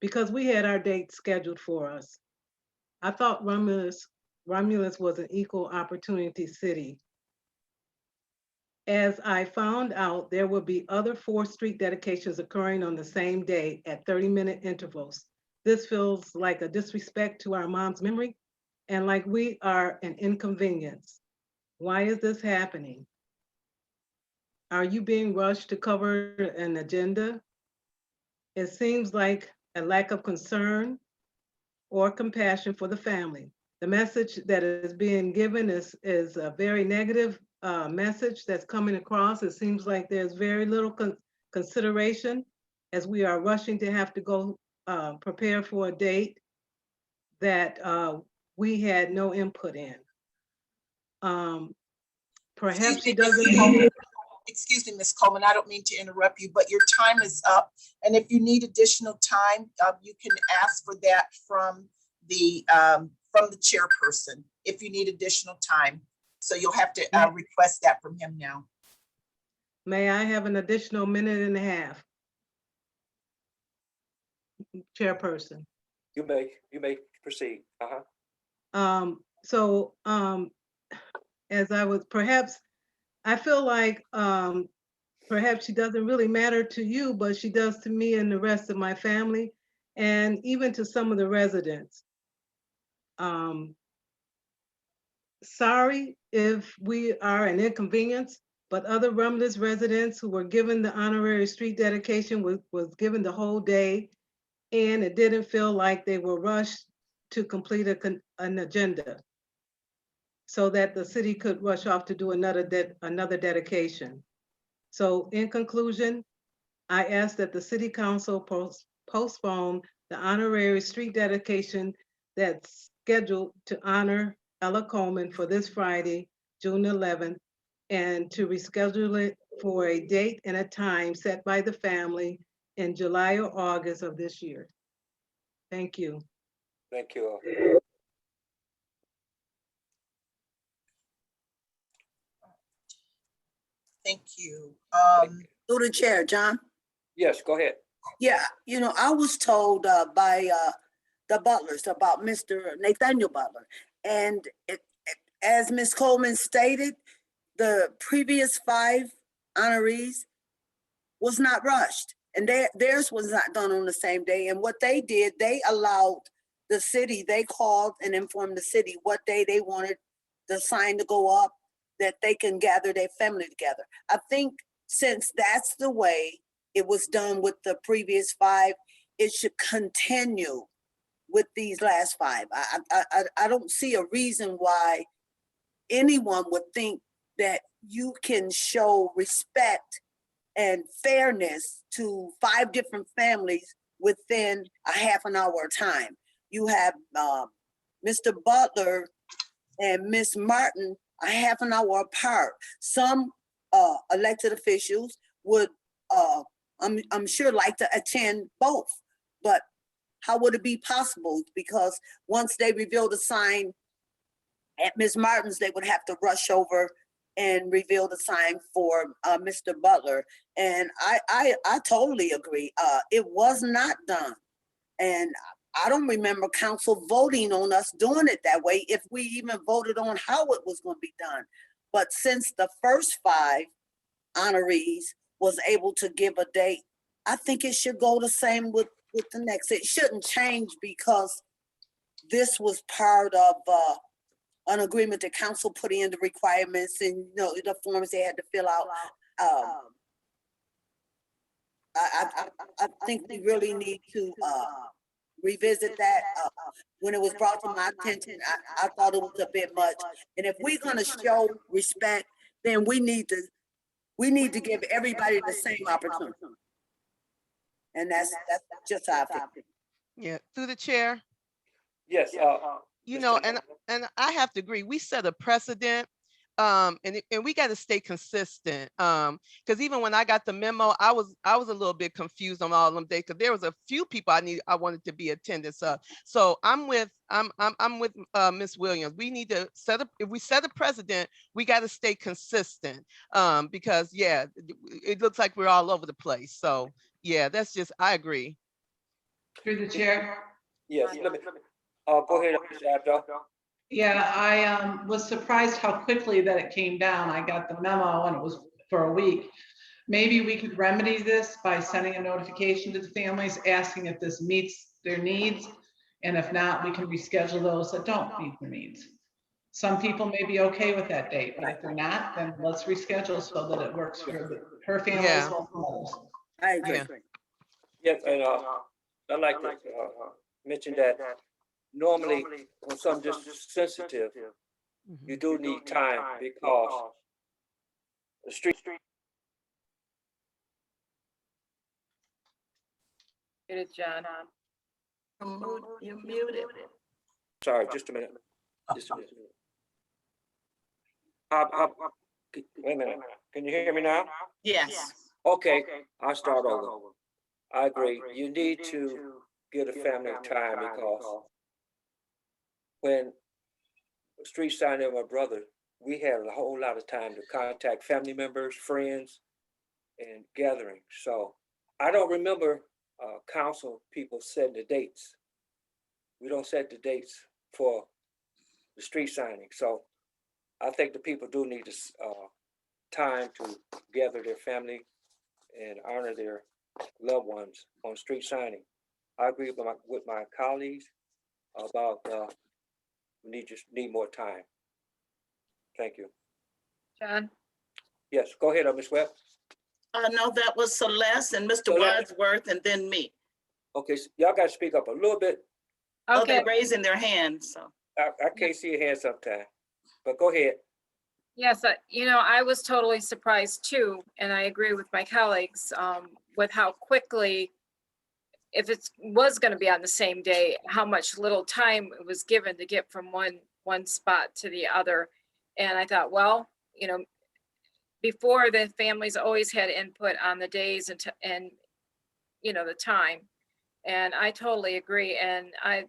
because we had our date scheduled for us. I thought Romulus was an equal opportunity city. As I found out, there will be other 4 street dedications occurring on the same day at 30-minute intervals. This feels like a disrespect to our mom's memory and like we are an inconvenience. Why is this happening? Are you being rushed to cover an agenda? It seems like a lack of concern or compassion for the family. The message that is being given is a very negative message that's coming across. It seems like there's very little consideration as we are rushing to have to go prepare for a date that we had no input in. Perhaps she doesn't. Excuse me, Ms. Coleman, I don't mean to interrupt you, but your time is up. And if you need additional time, you can ask for that from the chairperson if you need additional time. So you'll have to request that from him now. May I have an additional minute and a half? Chairperson. You may proceed. As I was, perhaps, I feel like perhaps she doesn't really matter to you, but she does to me and the rest of my family, and even to some of the residents. Sorry if we are an inconvenience, but other Romulus residents who were given the honorary street dedication was given the whole day, and it didn't feel like they were rushed to complete an agenda so that the city could rush off to do another dedication. So in conclusion, I ask that the city council postpone the honorary street dedication that's scheduled to honor Ella Coleman for this Friday, June 11th, and to reschedule it for a date and a time set by the family in July or August of this year. Thank you. Thank you. Thank you. Through the chair, John. Yes, go ahead. Yeah, I was told by the Butlers about Mr. Nathaniel Butler. And as Ms. Coleman stated, the previous 5 honorees was not rushed. And theirs was not done on the same day. And what they did, they allowed the city, they called and informed the city what day they wanted the sign to go up, that they can gather their family together. I think since that's the way it was done with the previous 5, it should continue with these last 5. I don't see a reason why anyone would think that you can show respect and fairness to 5 different families within a half an hour time. You have Mr. Butler and Miss Martin a half an hour apart. Some elected officials would, I'm sure, like to attend both, but how would it be possible? Because once they reveal the sign at Ms. Martin's, they would have to rush over and reveal the sign for Mr. Butler. And I totally agree. It was not done. And I don't remember council voting on us doing it that way, if we even voted on how it was going to be done. But since the first 5 honorees was able to give a date, I think it should go the same with the next. It shouldn't change because this was part of an agreement that council put in, the requirements and the forms they had to fill out. I think we really need to revisit that. when it was brought to my attention, I thought it was a bit much. And if we're gonna show respect, then we need to give everybody the same opportunity. And that's just how I feel. Yeah, through the chair. Yes, You Mr. know, Hammond. and I have to agree, we set a precedent. And we got to stay consistent. Because even when I got the memo, I was a little bit confused on all of them days, because there was a few people I wanted to be attended. So I'm with Ms. Williams. We need to if we set a precedent, we got to stay consistent. Because yeah, it looks like we're all over the place. So yeah, I agree. Through the chair. Yes, let me, go ahead, Mr. Abdul. Yeah, I was surprised how quickly that it came down. I got the memo and it was for a week. Maybe we could remedy this by sending a notification to the families, asking if this meets their needs. And if not, we can reschedule those that don't meet their needs. Some people may be okay with that date, but if they're not, then let's reschedule so that it works for her family as well as others. I agree. Yeah. Yes, and I'd like to mention that normally when something just sensitive, you do need time because the street. Muted, John. You're muted. Sorry, just a minute. Just a minute. Wait a minute. Can you hear me now? Yes. Okay, I'll start over. I agree. You need to give the family time because when street signing my brother, we had a whole lot of time to contact family members, friends, and gatherings. So I don't remember council people setting the dates. We don't set the dates for the street signing. So I think the people do need this time to gather their family and honor their loved ones on street signing. I agree with my colleagues about we need more time. Thank you. John? Yes, go ahead, Ms. Webb. No, that was Celeste and Mr. Celeste. Wadsworth and then me. Okay, so y'all got to speak up a little bit. Oh, Okay, they're raising their hands, so. I can't see your hand sometimes, but go ahead. yes, I was totally surprised too, and I agree with my colleagues with how quickly, if it was going to be on the same day, how much little time it was given to get from one spot to the other. And I thought, well, before, the families always had input on the days and the time. And I totally agree. And I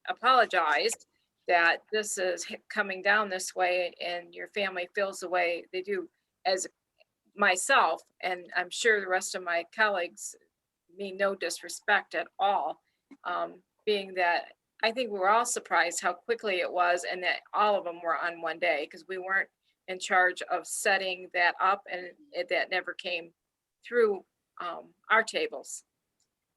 apologized that this is coming down this way and your family feels the way they do, as myself, and I'm sure the rest of my colleagues mean no disrespect at all, being that I think we were all surprised how quickly it was and that all of them were on one day, because we weren't in charge of setting that up, and that never came through our tables.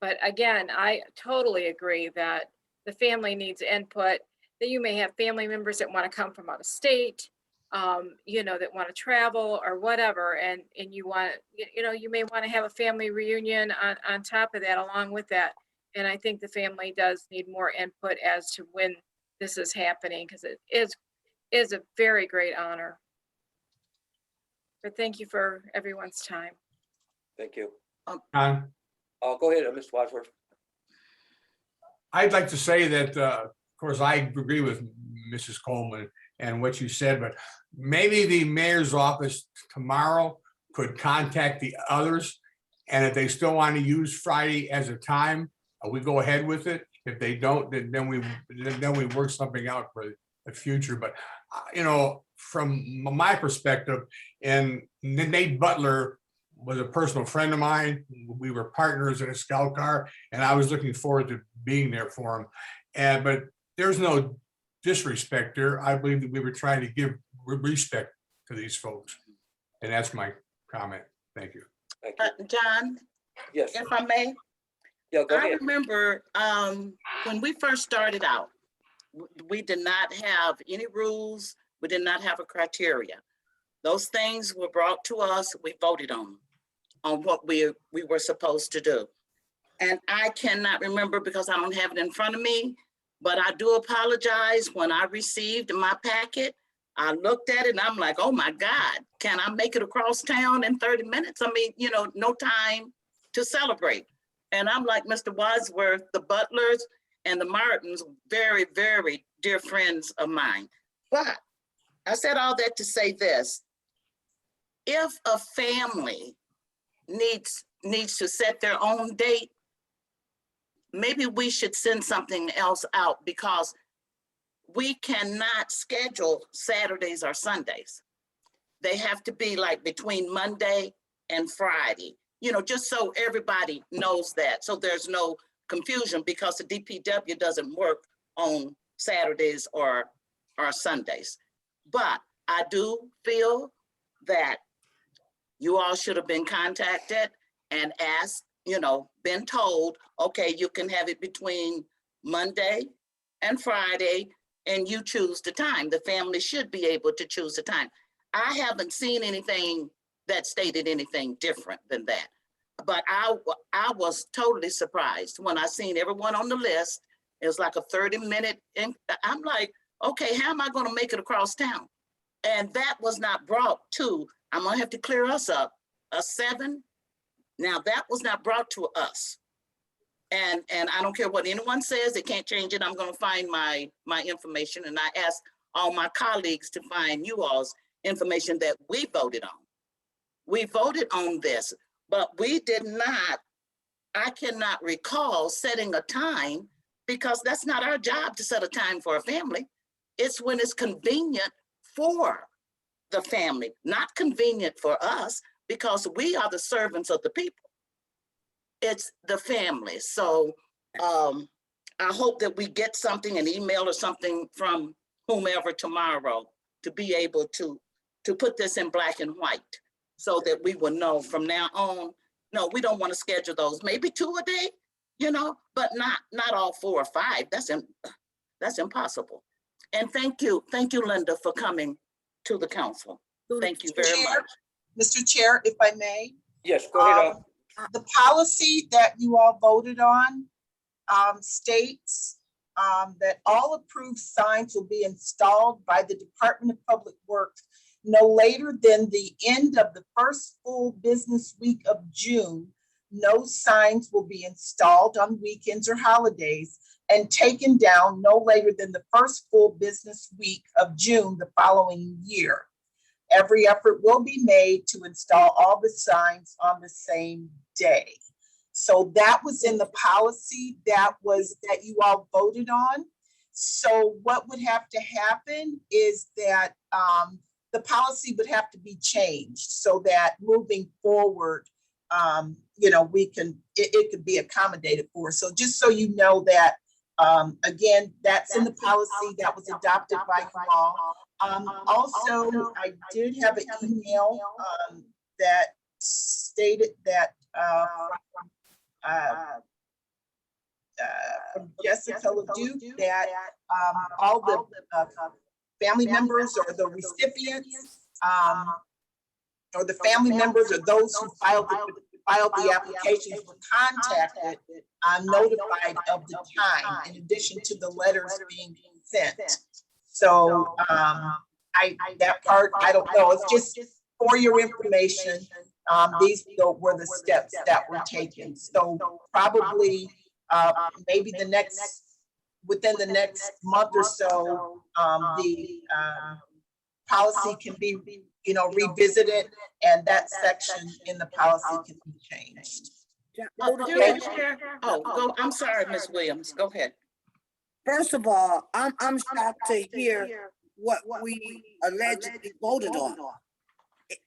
But again, I totally agree that the family needs input, that you may have family members that want to come from out of state, that want to travel or whatever. And you want, you may want to have a family reunion on top of that, along with that. And I think the family does need more input as to when this is happening, because it is a very great honor. But thank you for everyone's time. Thank you. John, Go ahead, Mr. Wadsworth. I'd like to say that, of course, I agree with Mrs. Coleman and what you said, but maybe the mayor's office tomorrow could contact the others. And if they still want to use Friday as a time, we go ahead with it. If they don't, then we work something out for the future. But, from my perspective, and Nate Butler was a personal friend of mine. We were partners in a scout car, and I was looking forward to being there for him. But there's no disrespect there. I believe that we were trying to give respect to these folks. And that's my comment. Thank you. Thank you. John, Yes. if I may, Yeah, go I ahead. remember when we first started out, we did not have any rules. We did not have a criteria. Those things were brought to us. We voted on what we were supposed to do. And I cannot remember, because I don't have it in front of me, But I do apologize. When I received my packet, I looked at it and I'm like, oh my God, can I make it across town in 30 minutes? I mean, you know, no time to celebrate. And I'm like, Mr. Wadsworth, the Butlers and the Martins, very, very dear friends of mine. But I said all that to say this. If a family needs to set their own date, maybe we should send something else out, because we cannot schedule Saturdays or Sundays. They have to be like between Monday and Friday, you know, just so everybody knows that. So there's no confusion, because the DPW doesn't work on Saturdays or Sundays. But I do feel that you all should have been contacted and asked, you know, been told, okay, you can have it between Monday and Friday, and you choose the time. The family should be able to choose the time. I haven't seen anything that stated anything different than that. But I was totally surprised when I seen everyone on the list. It was like a 30-minute, and I'm like, okay, how am I going to make it across town? And that was not brought to, I'm going to have to clear us up, a 7. Now that was not brought to us. And I don't care what anyone says, they can't change it. I'm going to find my information. And I asked all my colleagues to find you all's information that we voted on. We voted on this, but we did not, I cannot recall setting a time, because that's not our job to set a time for a family. It's when it's convenient for the family, not convenient for us, because we are the servants of the people. It's the family. So I hope that we get something, an email or something from whomever tomorrow, to be able to put this in black and white, so that we will know from now on. No, we don't want to schedule those, maybe 2 a day, you know, but not all 4 or 5. That's impossible. And thank you, Linda, for coming to the council. Thank you very much. Mr. Chair, if I may. Yes, go ahead. The policy that you all voted on states that all approved signs will be installed by the Department of Public Works no later than the end of the first full business week of June. No signs will be installed on weekends or holidays, and taken down no later than the first full business week of June the following year. Every effort will be made to install all the signs on the same day. So that was in the policy that you all voted on. So what would have to happen is that the policy would have to be changed, so that moving forward, you know, it could be accommodated for. So just so you know that, again, that's in the policy that was adopted by you all. Also, I did have an email that stated that from Jessica LeDuc that all the family members or the recipients or the family members or those who filed the applications were contacted, notified of the time, in addition to the letters being sent. So that part, I don't know, it's just for your information. These were the steps that were taken. So probably maybe within the next month or so, the policy can be, you know, revisited, and that section in the policy can be changed. I'm sorry, Ms. Williams, go ahead. First of all, I'm shocked to hear what we allegedly voted on.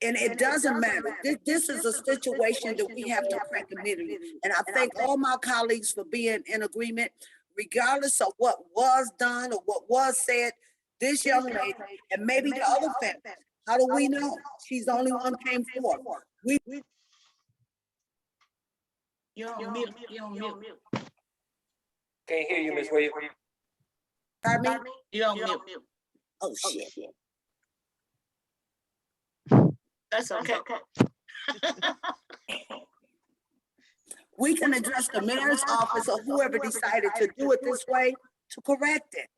And it doesn't matter. This is a situation that we have to crack immediately. And I thank all my colleagues for being in agreement, regardless of what was done or what was said. This young lady, and maybe the other family, how do we know? She's the only one came forward. You're on mute. Can't hear you, Ms. Williams. Pardon me? You're on mute. Oh, shit. That's okay. We can address the mayor's office or whoever decided to do it this way to correct it.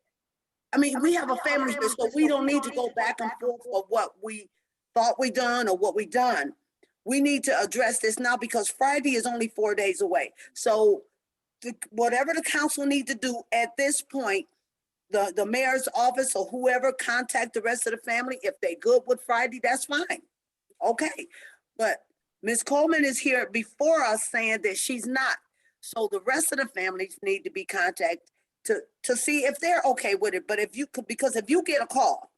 I mean, we have a family, so we don't need to go back and forth for what we thought we done or what we done. We need to address this now because Friday is only 4 days away. So whatever the council need to do at this point, the mayor's office or whoever contact the rest of the family, if they good with Friday, that's fine. Okay, but Ms. Coleman is here before us saying that she's not. So the rest of the families need to be contacted to see if they're okay with it. But if you could, because if you get a call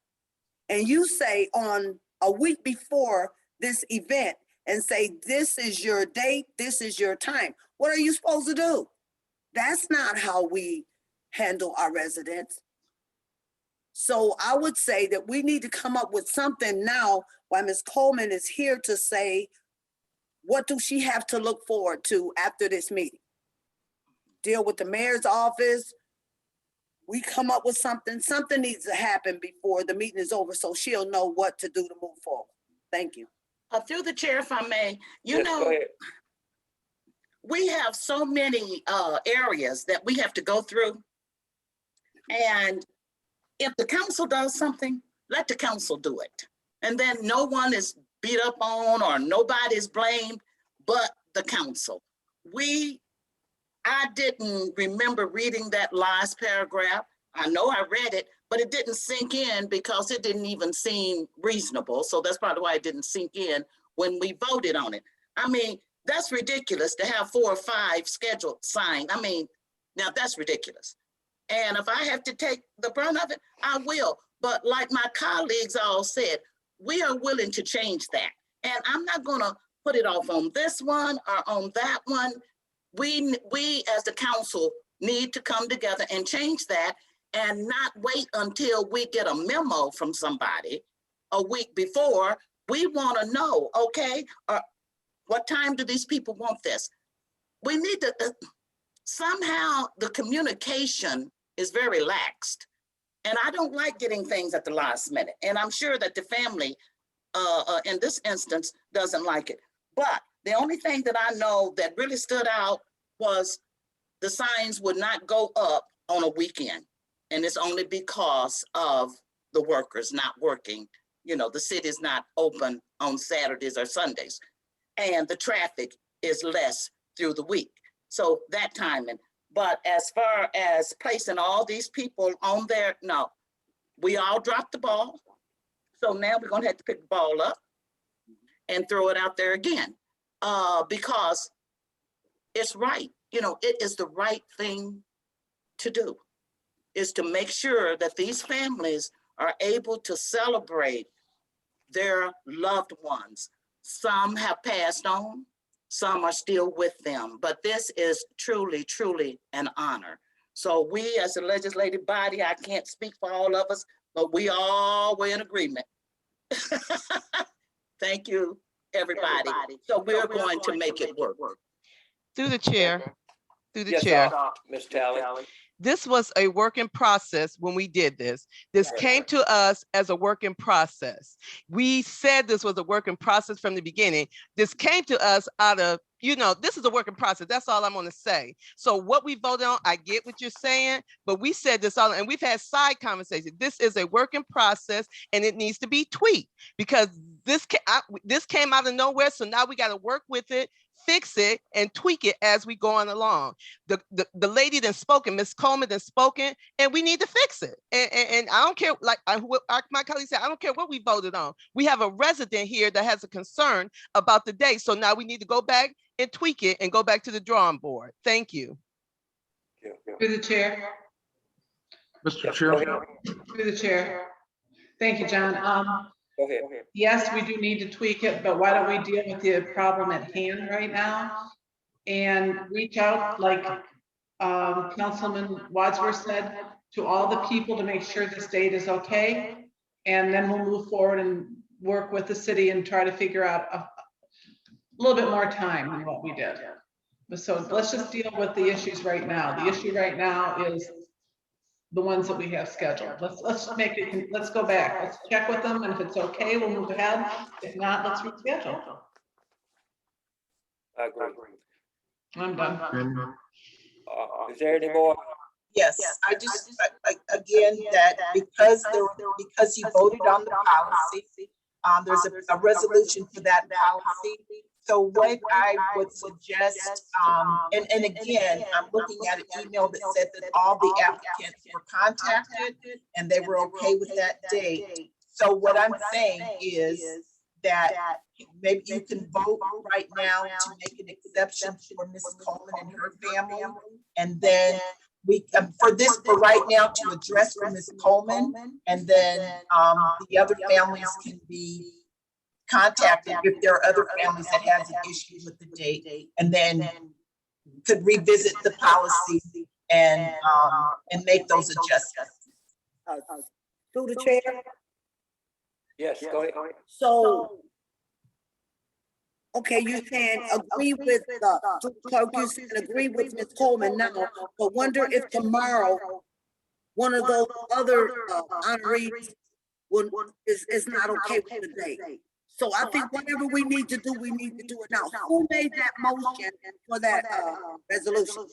and you say on a week before this event and say, this is your date, this is your time, what are you supposed to do? That's not how we handle our residents. So I would say that we need to come up with something now while Ms. Coleman is here to say, what do she have to look forward to after this meeting? Deal with the mayor's office. We come up with something needs to happen before the meeting is over so she'll know what to do to move forward. Thank you. Through the chair, if I may, Yes, go ahead. we have so many areas that we have to go through. And if the council does something, let the council do it. And then no one is beat up on or nobody's blamed but the council. I didn't remember reading that last paragraph. I know I read it, but it didn't sink in because it didn't even seem reasonable. So that's probably why it didn't sink in when we voted on it. I mean, that's ridiculous to have 4 or 5 scheduled signed. I mean, now that's ridiculous. And if I have to take the brunt of it, I will. But like my colleagues all said, we are willing to change that. And I'm not gonna put it off on this one or on that one. We as the council need to come together and change that and not wait until we get a memo from somebody a week before. We wanna know, okay, what time do these people want this? We need to, somehow the communication is very laxed. And I don't like getting things at the last minute. And I'm sure that the family in this instance doesn't like it. But the only thing that I know that really stood out was the signs would not go up on a weekend. And it's only because of the workers not working. You know, the city's not open on Saturdays or Sundays. And the traffic is less through the week. So that timing. But as far as placing all these people on there, no, we all dropped the ball. So now we're gonna have to pick the ball up and throw it out there again because it's right. You know, it is the right thing to do, is to make sure that these families are able to celebrate their loved ones. Some have passed on, some are still with them, but this is truly, truly an honor. So we as a legislative body, I can't speak for all of us, but we all were in agreement. Thank you, everybody. So we're going to make it work. Through the chair, Yes, Ms. Talley. This was a work in process when we did this. This came to us as a work in process. We said this was a work in process from the beginning. This came to us out of, you know, this is a work in process. That's all I'm going to say. So what we voted on, I get what you're saying, but we said this all, and we've had side conversations. This is a work in process and it needs to be tweaked because this came out of nowhere. So now we got to work with it, fix it, and tweak it as we go on along. The lady that's spoken, Ms. Coleman that's spoken, and we need to fix it. And I don't care, like my colleague said, I don't care what we voted on. We have a resident here that has a concern about the date. So now we need to go back and tweak it and go back to the drawing board. Thank you. Through the chair. Mr. Chairman. Through the chair. Thank you, John. Go ahead. Yes, we do need to tweak it, but why don't we deal with the problem at hand right now and reach out, like Councilman Wadsworth said, to all the people to make sure this date is okay. And then we'll move forward and work with the city and try to figure out a little bit more time than what we did. So let's just deal with the issues right now. The issue right now is the ones that we have scheduled. Let's make it, let's go back. Let's check with them, and if it's okay, we'll move ahead. If not, let's reschedule. I agree. I'm done. Is there any more Yes, again, that because you voted on the policy, there's a resolution for that policy. So what I would suggest, and again, I'm looking at an email that said that all the applicants were contacted and they were okay with that date. So what I'm saying is that maybe you can vote right now to make an exception for Ms. Coleman and her family. And then we, for right now, to address for Ms. Coleman, and then the other families can be contacted if there are other families that has an issue with the date, and then could revisit the policy and make those adjustments. Through the chair. Yes, go ahead. So, okay, you're saying agree with the clerk, you said agree with Ms. Coleman now, but wonder if tomorrow one of those other honorees is not okay with the date. So I think whatever we need to do it now. Who made that motion for that resolution?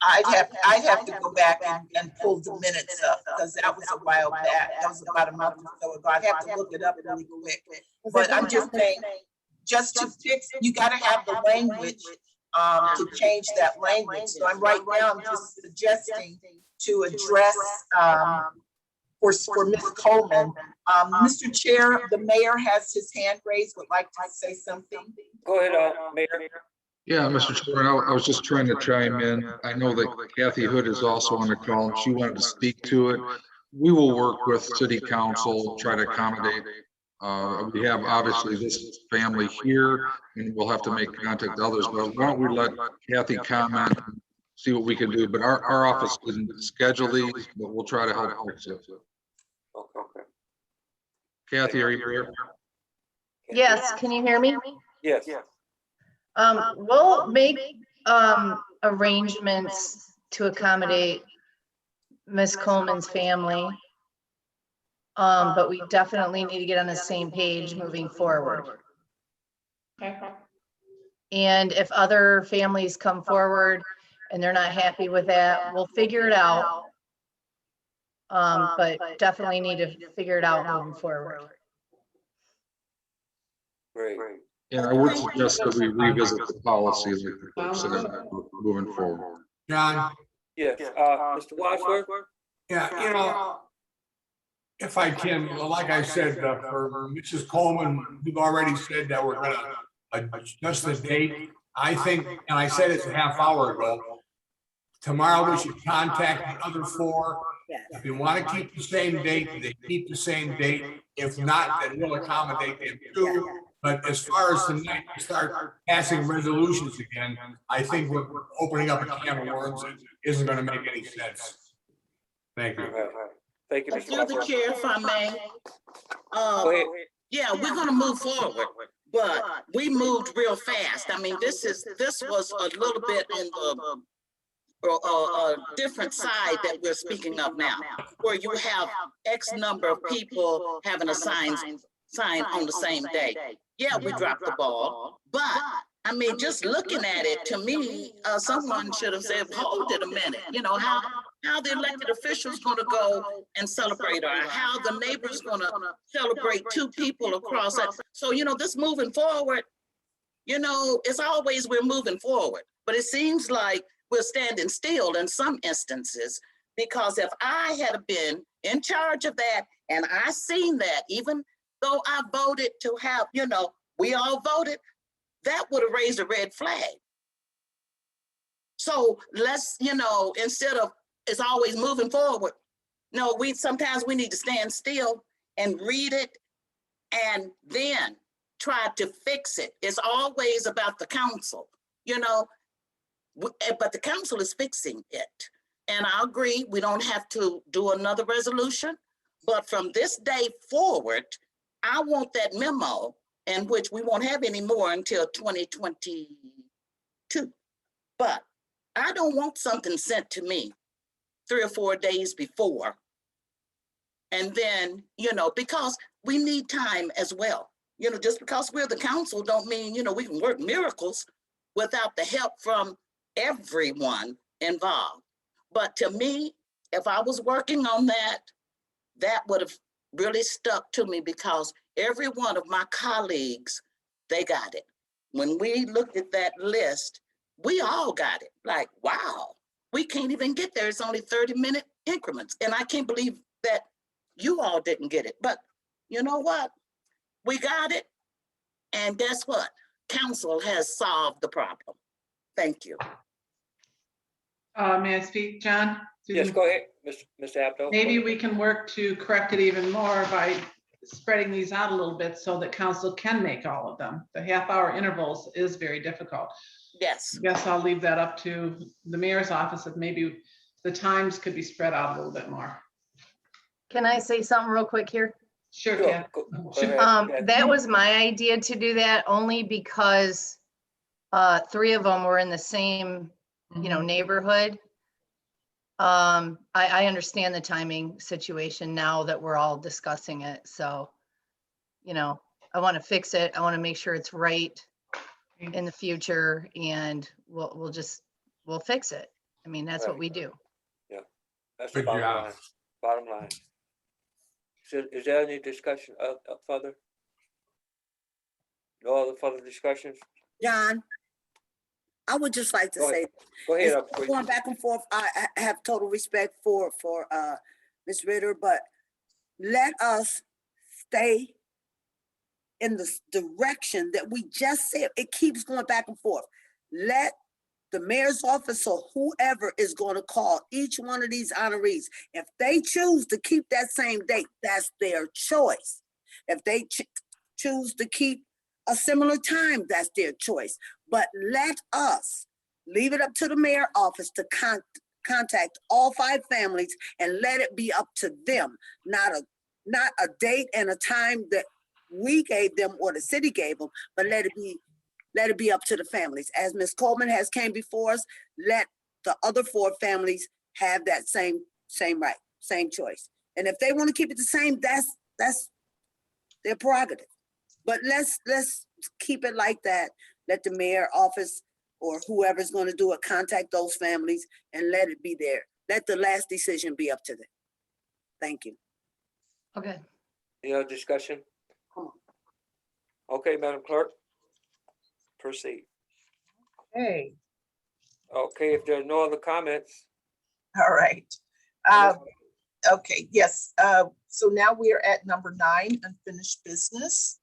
I'd have to go back and pull the minutes up, because that was a while back. That was about a month or so ago. I'd have to look it up really quick. But I'm just saying, just to fix, you gotta have the language to change that language. So I'm right now, I'm just suggesting to address for Ms. Coleman. Mr. Chair, the mayor has his hand raised, would like to say something. Go ahead, Mayor. Yeah, Mr. Chairman, I was just trying to chime in. I know that Kathy Hood is also on the call and she wanted to speak to it. We will work with city council, try to accommodate. We have obviously this family here and we'll have to make contact with others, but why don't we let Kathy comment, see what we can do. But our office didn't schedule these, but we'll try to help fix it. Okay. Kathy, are you here? Yes, can you hear me? Yes. We'll make arrangements to accommodate Miss Coleman's family. But we definitely need to get on the same page moving forward. Okay. And if other families come forward and they're not happy with that, we'll figure it out. But definitely need to figure it out moving forward. Great. And I would suggest that we revisit the policy like the clerk said, moving forward. John? Yes, Mr. Wadsworth? Yeah, if I can, like I said, for Mrs. Coleman, we've already said that we're gonna adjust the date. I think, and I said it a half hour ago, tomorrow we should contact the other four. If they want to keep the same date, they keep the same date. If not, then we'll accommodate them too. But as far as tonight, we start passing resolutions again, I think we're opening up a can of worms that isn't going to make any sense. Thank you. Thank you, Mr. Through the chair, if I may. Go ahead. Yeah, we're gonna move forward, but we moved real fast. I mean, this was a little bit on the different side that we're speaking of now, where you have X number of people having a sign on the same day. Yeah, we dropped the ball, but I mean, just looking at it, to me, someone should have said, hold it a minute, you know, how the elected officials gonna go and celebrate, or how the neighbors gonna celebrate two people across that. So, you know, this moving forward, you know, it's always we're moving forward, but it seems like we're standing still in some instances, because if I had been in charge of that and I seen that, even though I voted to have, you know, we all voted, that would have raised a red flag. So let's, you know, instead of it's always moving forward, no, sometimes we need to stand still and read it and then try to fix it. It's always about the council, you know, but the council is fixing it. And I agree, we don't have to do another resolution, but from this day forward, I want that memo, in which we won't have any more until 2022. But I don't want something sent to me 3 or 4 days before. And then, you know, because we need time as well. You know, just because we're the council don't mean, you know, we can work miracles without the help from everyone involved. But to me, if I was working on that, that would have really stuck to me because every one of my colleagues, they got it. When we looked at that list, we all got it. Like, wow, we can't even get there. It's only 30-minute increments. And I can't believe that you all didn't get it. But you know what? We got it. And guess what? Council has solved the problem. Thank you. May I speak, John? Yes, go ahead, Mr. Abdo. Maybe we can work to correct it even more by spreading these out a little bit so that council can make all of them. The half-hour intervals is very difficult. Yes. I guess I'll leave that up to the mayor's office if maybe the times could be spread out a little bit more. Can I say something real quick here? Sure, Sure, Ken. go ahead. That was my idea to do that only because 3 of them were in the same, neighborhood. I understand the timing situation now that we're all discussing it. So, I want to fix it. I want to make sure it's right in the future, and we'll fix it. I mean, that's what we do. Yeah, that's the Good bottom job. line. Bottom line. So is there any discussion further? No other further discussions? John, I would just like to Go say, ahead. Go ahead. it's going back and forth. I have total respect for Ms. Ritter, but let us stay in the direction that we just said. It keeps going back and forth. Let the mayor's office or whoever is going to call each one of these honorees. If they choose to keep that same date, that's their choice. If they choose to keep a similar time, that's their choice. But let us leave it up to the mayor's office to contact all 5 families and let it be up to them, not a date and a time that we gave them or the city gave them, but let it be up to the families. As Ms. Coleman has came before us, let the other 4 families have that same right, same choice. And if they want to keep it the same, that's their prerogative. But let's keep it like that. Let the mayor office or whoever's going to do it contact those families and let it be there. Let the last decision be up to them. Thank you. Okay. Any other discussion? Okay, Madam Clerk. Proceed. Okay, Okay, if there are no other comments. all right. Okay, yes. So now we are at number 9, unfinished business.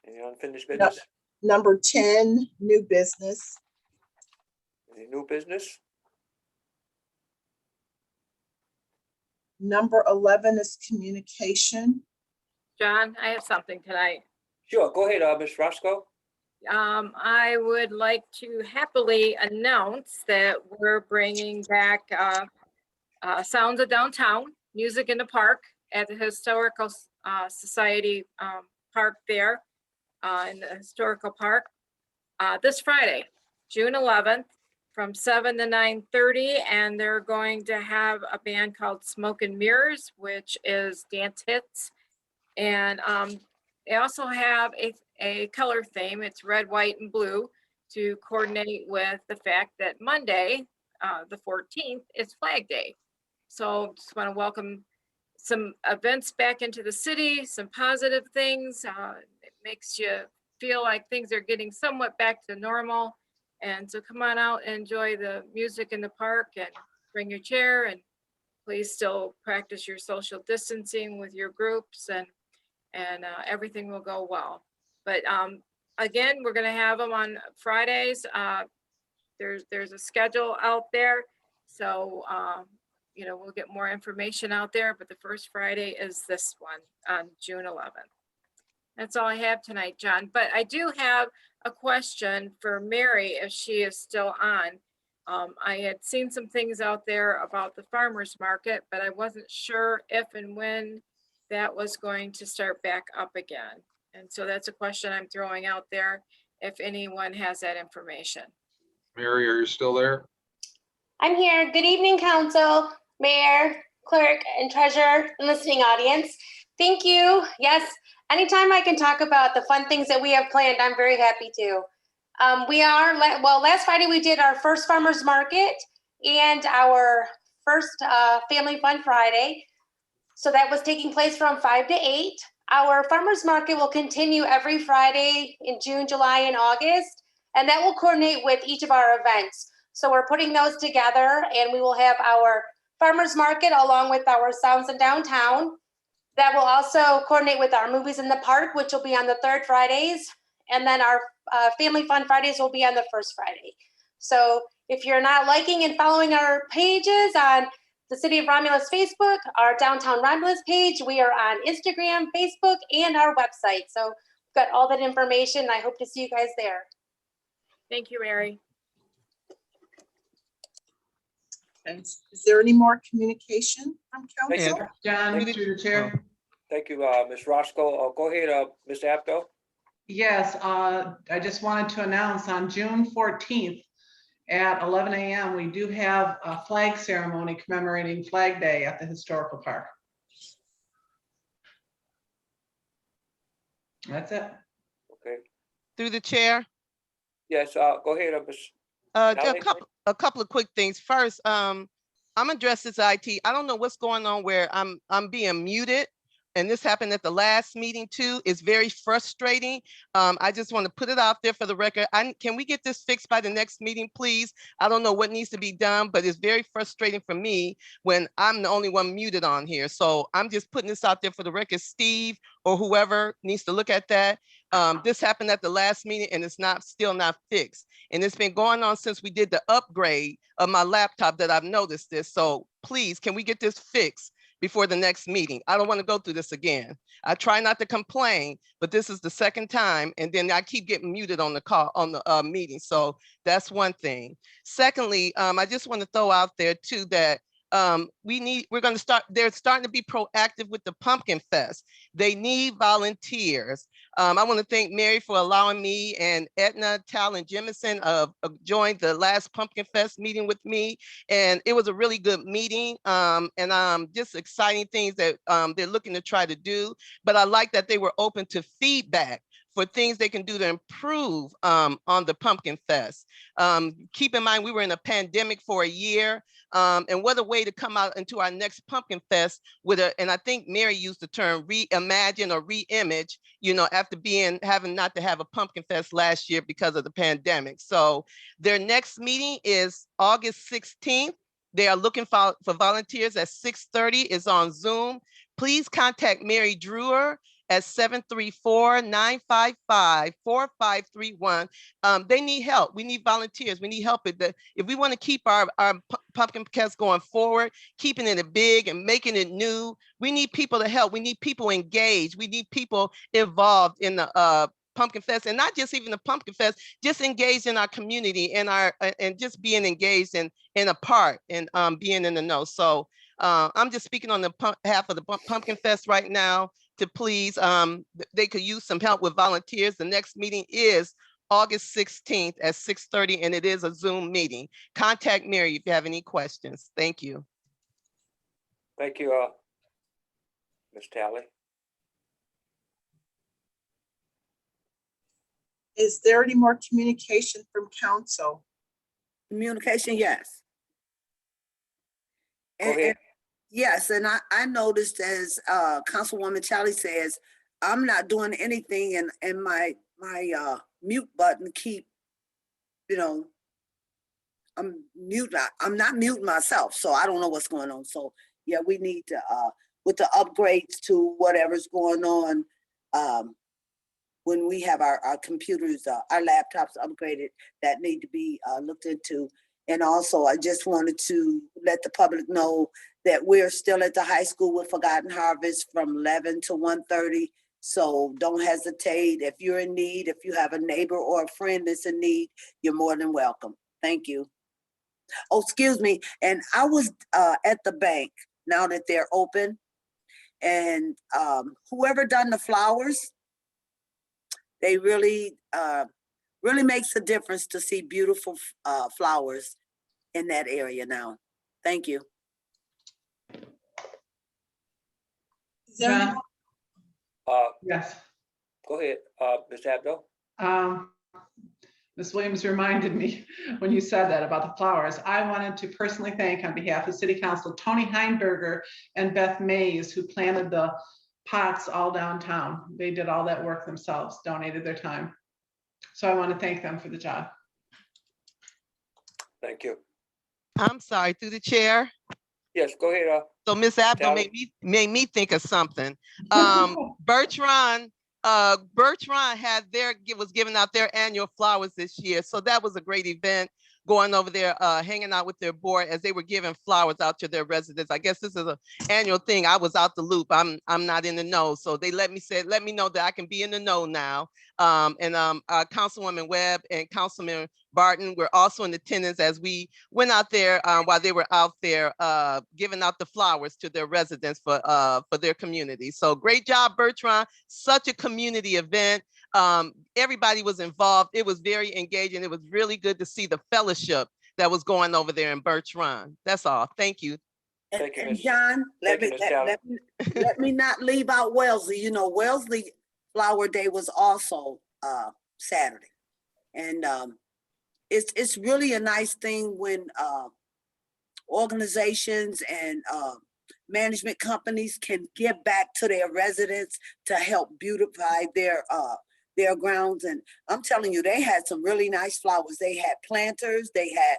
Any unfinished business? Number 10, new business. Any new business? Number 11 is communication. John, I have something tonight. Sure, go ahead, Ms. Roscoe. I would like to happily announce that we're bringing back Sounds of Downtown, Music in the Park at the Historical Society Park there in the Historical Park this Friday, June 11th, from 7 to 9:30, and they're going to have a band called Smoke and Mirrors, which is dance hits. And they also have a color theme. It's red, white, and blue to coordinate with the fact that Monday, the 14th, is Flag Day. So just want to welcome some events back into the city, some positive things. It makes you feel like things are getting somewhat back to normal. And so come on out and enjoy the music in the park and bring your chair, and please still practice your social distancing with your groups, and everything will go well. But again, we're going to have them on Fridays. There's a schedule out there. So, we'll get more information out there, but the first Friday is this one on June 11th. That's all I have tonight, John. But I do have a question for Mary if she is still on. I had seen some things out there about the farmer's market, but I wasn't sure if and when that was going to start back up again. And so that's a question I'm throwing out there if anyone has that information. Mary, are you still there? I'm here. Good evening, council, mayor, clerk, and treasurer, and listening audience. Thank you. Yes, anytime I can talk about the fun things that we have planned, I'm very happy to. Last Friday we did our first farmer's market and our first Family Fun Friday. So that was taking place from 5 to 8. Our farmer's market will continue every Friday in June, July, and August, and that will coordinate with each of our events. So we're putting those together, and we will have our farmer's market along with our Sounds in Downtown. That will also coordinate with our Movies in the Park, which will be on the third Fridays. And then our Family Fun Fridays will be on the first Friday. So if you're not liking and following our pages on the City of Romulus Facebook, our Downtown Romulus page, we are on Instagram, Facebook, and our website. So we've got all that information. I hope to see you guys there. Thank you, Mary. And is there any more communication from Thank you. council? John, Thank through the chair. Thank you, Ms. Roscoe. Go ahead, Mr. Apto. Yes, I just wanted to announce on June 14th at 11 a.m., we do have a flag ceremony commemorating Flag Day at the Historical Park. That's it. Okay. Through the chair. Yes, go ahead, Ms. Sally. A couple of quick things. First, I'm addressing this IT. I don't know what's going on where I'm being muted. And this happened at the last meeting too. It's very frustrating. I just want to put it out there for the record. Can we get this fixed by the next meeting, please? I don't know what needs to be done, but it's very frustrating for me when I'm the only one muted on here. So I'm just putting this out there for the record. Steve or whoever needs to look at that. This happened at the last meeting and it's still not fixed. And it's been going on since we did the upgrade of my laptop that I've noticed this. So please, can we get this fixed before the next meeting? I don't want to go through this again. I try not to complain, but this is the second time, and then I keep getting muted on the call on the meeting. So that's one thing. Secondly, I just want to throw out there too that they're starting to be proactive with the Pumpkin Fest. They need volunteers. I want to thank Mary for allowing me and Etna, Tal, and Jemison joined the last Pumpkin Fest meeting with me. And it was a really good meeting and just exciting things that they're looking to try to do. But I like that they were open to feedback for things they can do to improve on the Pumpkin Fest. Keep in mind, we were in a pandemic for a year. And what a way to come out into our next Pumpkin Fest and I think Mary used the term reimagine or reimage, after having not to have a Pumpkin Fest last year because of the pandemic. So their next meeting is August 16th. They are looking for volunteers at 6:30. It's on Zoom. Please contact Mary Drewer at 734-955-4531. They need help. We need volunteers. We need help if we want to keep our Pumpkin Fest going forward, keeping it big and making it new. We need people to help. We need people engaged. We need people involved in the Pumpkin Fest, and not just even the Pumpkin Fest, just engaged in our community and just being engaged in a part and being in the know. So I'm just speaking on the behalf of the Pumpkin Fest right now to please, they could use some help with volunteers. The next meeting is August 16th at 6:30, and it is a Zoom meeting. Contact Mary if you have any questions. Thank you. Thank you, Ms. Talley. Is there any more communication from council? Communication, yes. Go ahead. Yes, and I noticed as Councilwoman Charlie says, I'm not doing anything and my mute button keep, I'm not muting myself, so I don't know what's going on. So yeah, we need to with the upgrades to whatever's going on, when we have our computers, our laptops upgraded, that need to be looked into. And also, I just wanted to let the public know that we're still at the high school with Forgotten Harvest from 11 to 1:30. So don't hesitate. If you're in need, if you have a neighbor or a friend that's in need, you're more than welcome. Thank you. Oh, excuse me. And I was at the bank now that they're open. And whoever done the flowers, they really makes a difference to see beautiful flowers in that area now. Thank you. John? Yes. Go ahead, Ms. Abdo. Ms. Williams reminded me when you said that about the flowers. I wanted to personally thank on behalf of City Council, Tony Heinberger and Beth Mays, who planted the pots all downtown. They did all that work themselves, donated their time. So I want to thank them for the job. Thank you. I'm sorry, through the chair. Yes, go ahead. So Miss Abdul Sally. made me think of something. Bertrand was giving out their annual flowers this year. So that was a great event, going over there, hanging out with their board as they were giving flowers out to their residents. I guess this is an annual thing. I was out the loop. I'm not in the know. So they let me know that I can be in the know now. Councilwoman Webb and Councilman Barton were also in attendance as we went out there while they were out there giving out the flowers to their residents for their community. So great job, Bertrand. Such a community event. Everybody was involved. It was very engaging. It was really good to see the fellowship that was going over there in Bertrand. That's all. Thank you. Thank you, And Ms. John, Thank you, Ms. Sally. let me not leave out Wellesley. You know, Wellesley Flower Day was also Saturday. And it's really a nice thing when organizations and management companies can give back to their residents to help beautify their grounds. And I'm telling you, they had some really nice flowers. They had planters, they had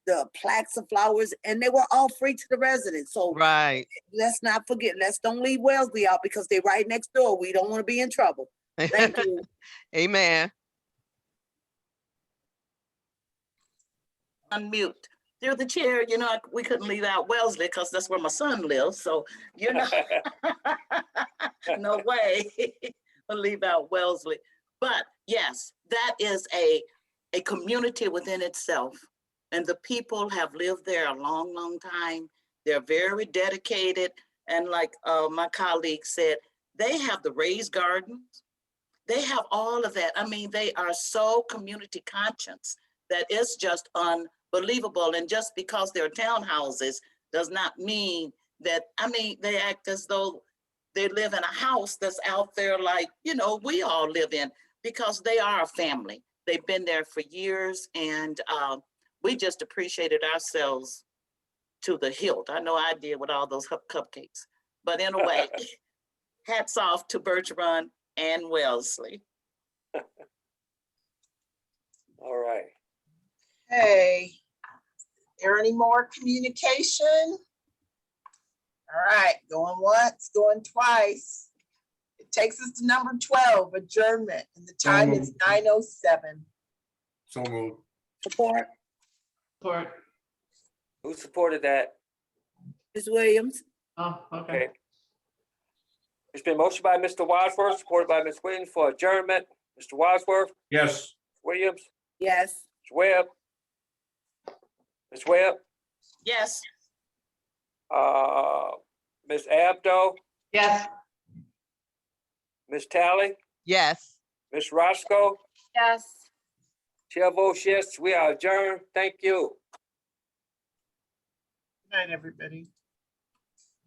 the plaques of flowers, and they were all free to the residents. So right. Let's not forget, don't leave Wellesley out because they're right next door. We don't want to be in trouble. Thank you. Amen. Unmute. Through the chair, you know, we couldn't leave out Wellesley because that's where my son lives. So, you know, no way we'll leave out Wellesley. But yes, that is a community within itself. And the people have lived there a long, long time. They're very dedicated. And like my colleague said, they have the raised gardens. They have all of that. I mean, they are so community conscious that it's just unbelievable. And just because they're townhouses does not mean that, I mean, they act as though they live in a house that's out there like, you know, we all live in, because they are a family. They've been there for years, and we just appreciated ourselves to the hilt. I know I did with all those cupcakes. But anyway, hats off to Bertrand and Wellesley. All right. Hey, is there any more communication? All right, going once, going twice. It takes us to number 12, adjournment, and the time is 9:07. So moved. Support. Support. Who supported that? Ms. Williams. Oh, okay. Okay. It's been motioned by Mr. Wadsworth, supported by Ms. Williams for adjournment. Mr. Wadsworth, Yes. Williams, Yes. Ms. Webb. Ms. Webb, Yes. Ms. Abdo, Yes. Ms. Tally, Yes. Ms. Roscoe, Yes. Chair votes yes, we are adjourned. Thank you. Good night, everybody.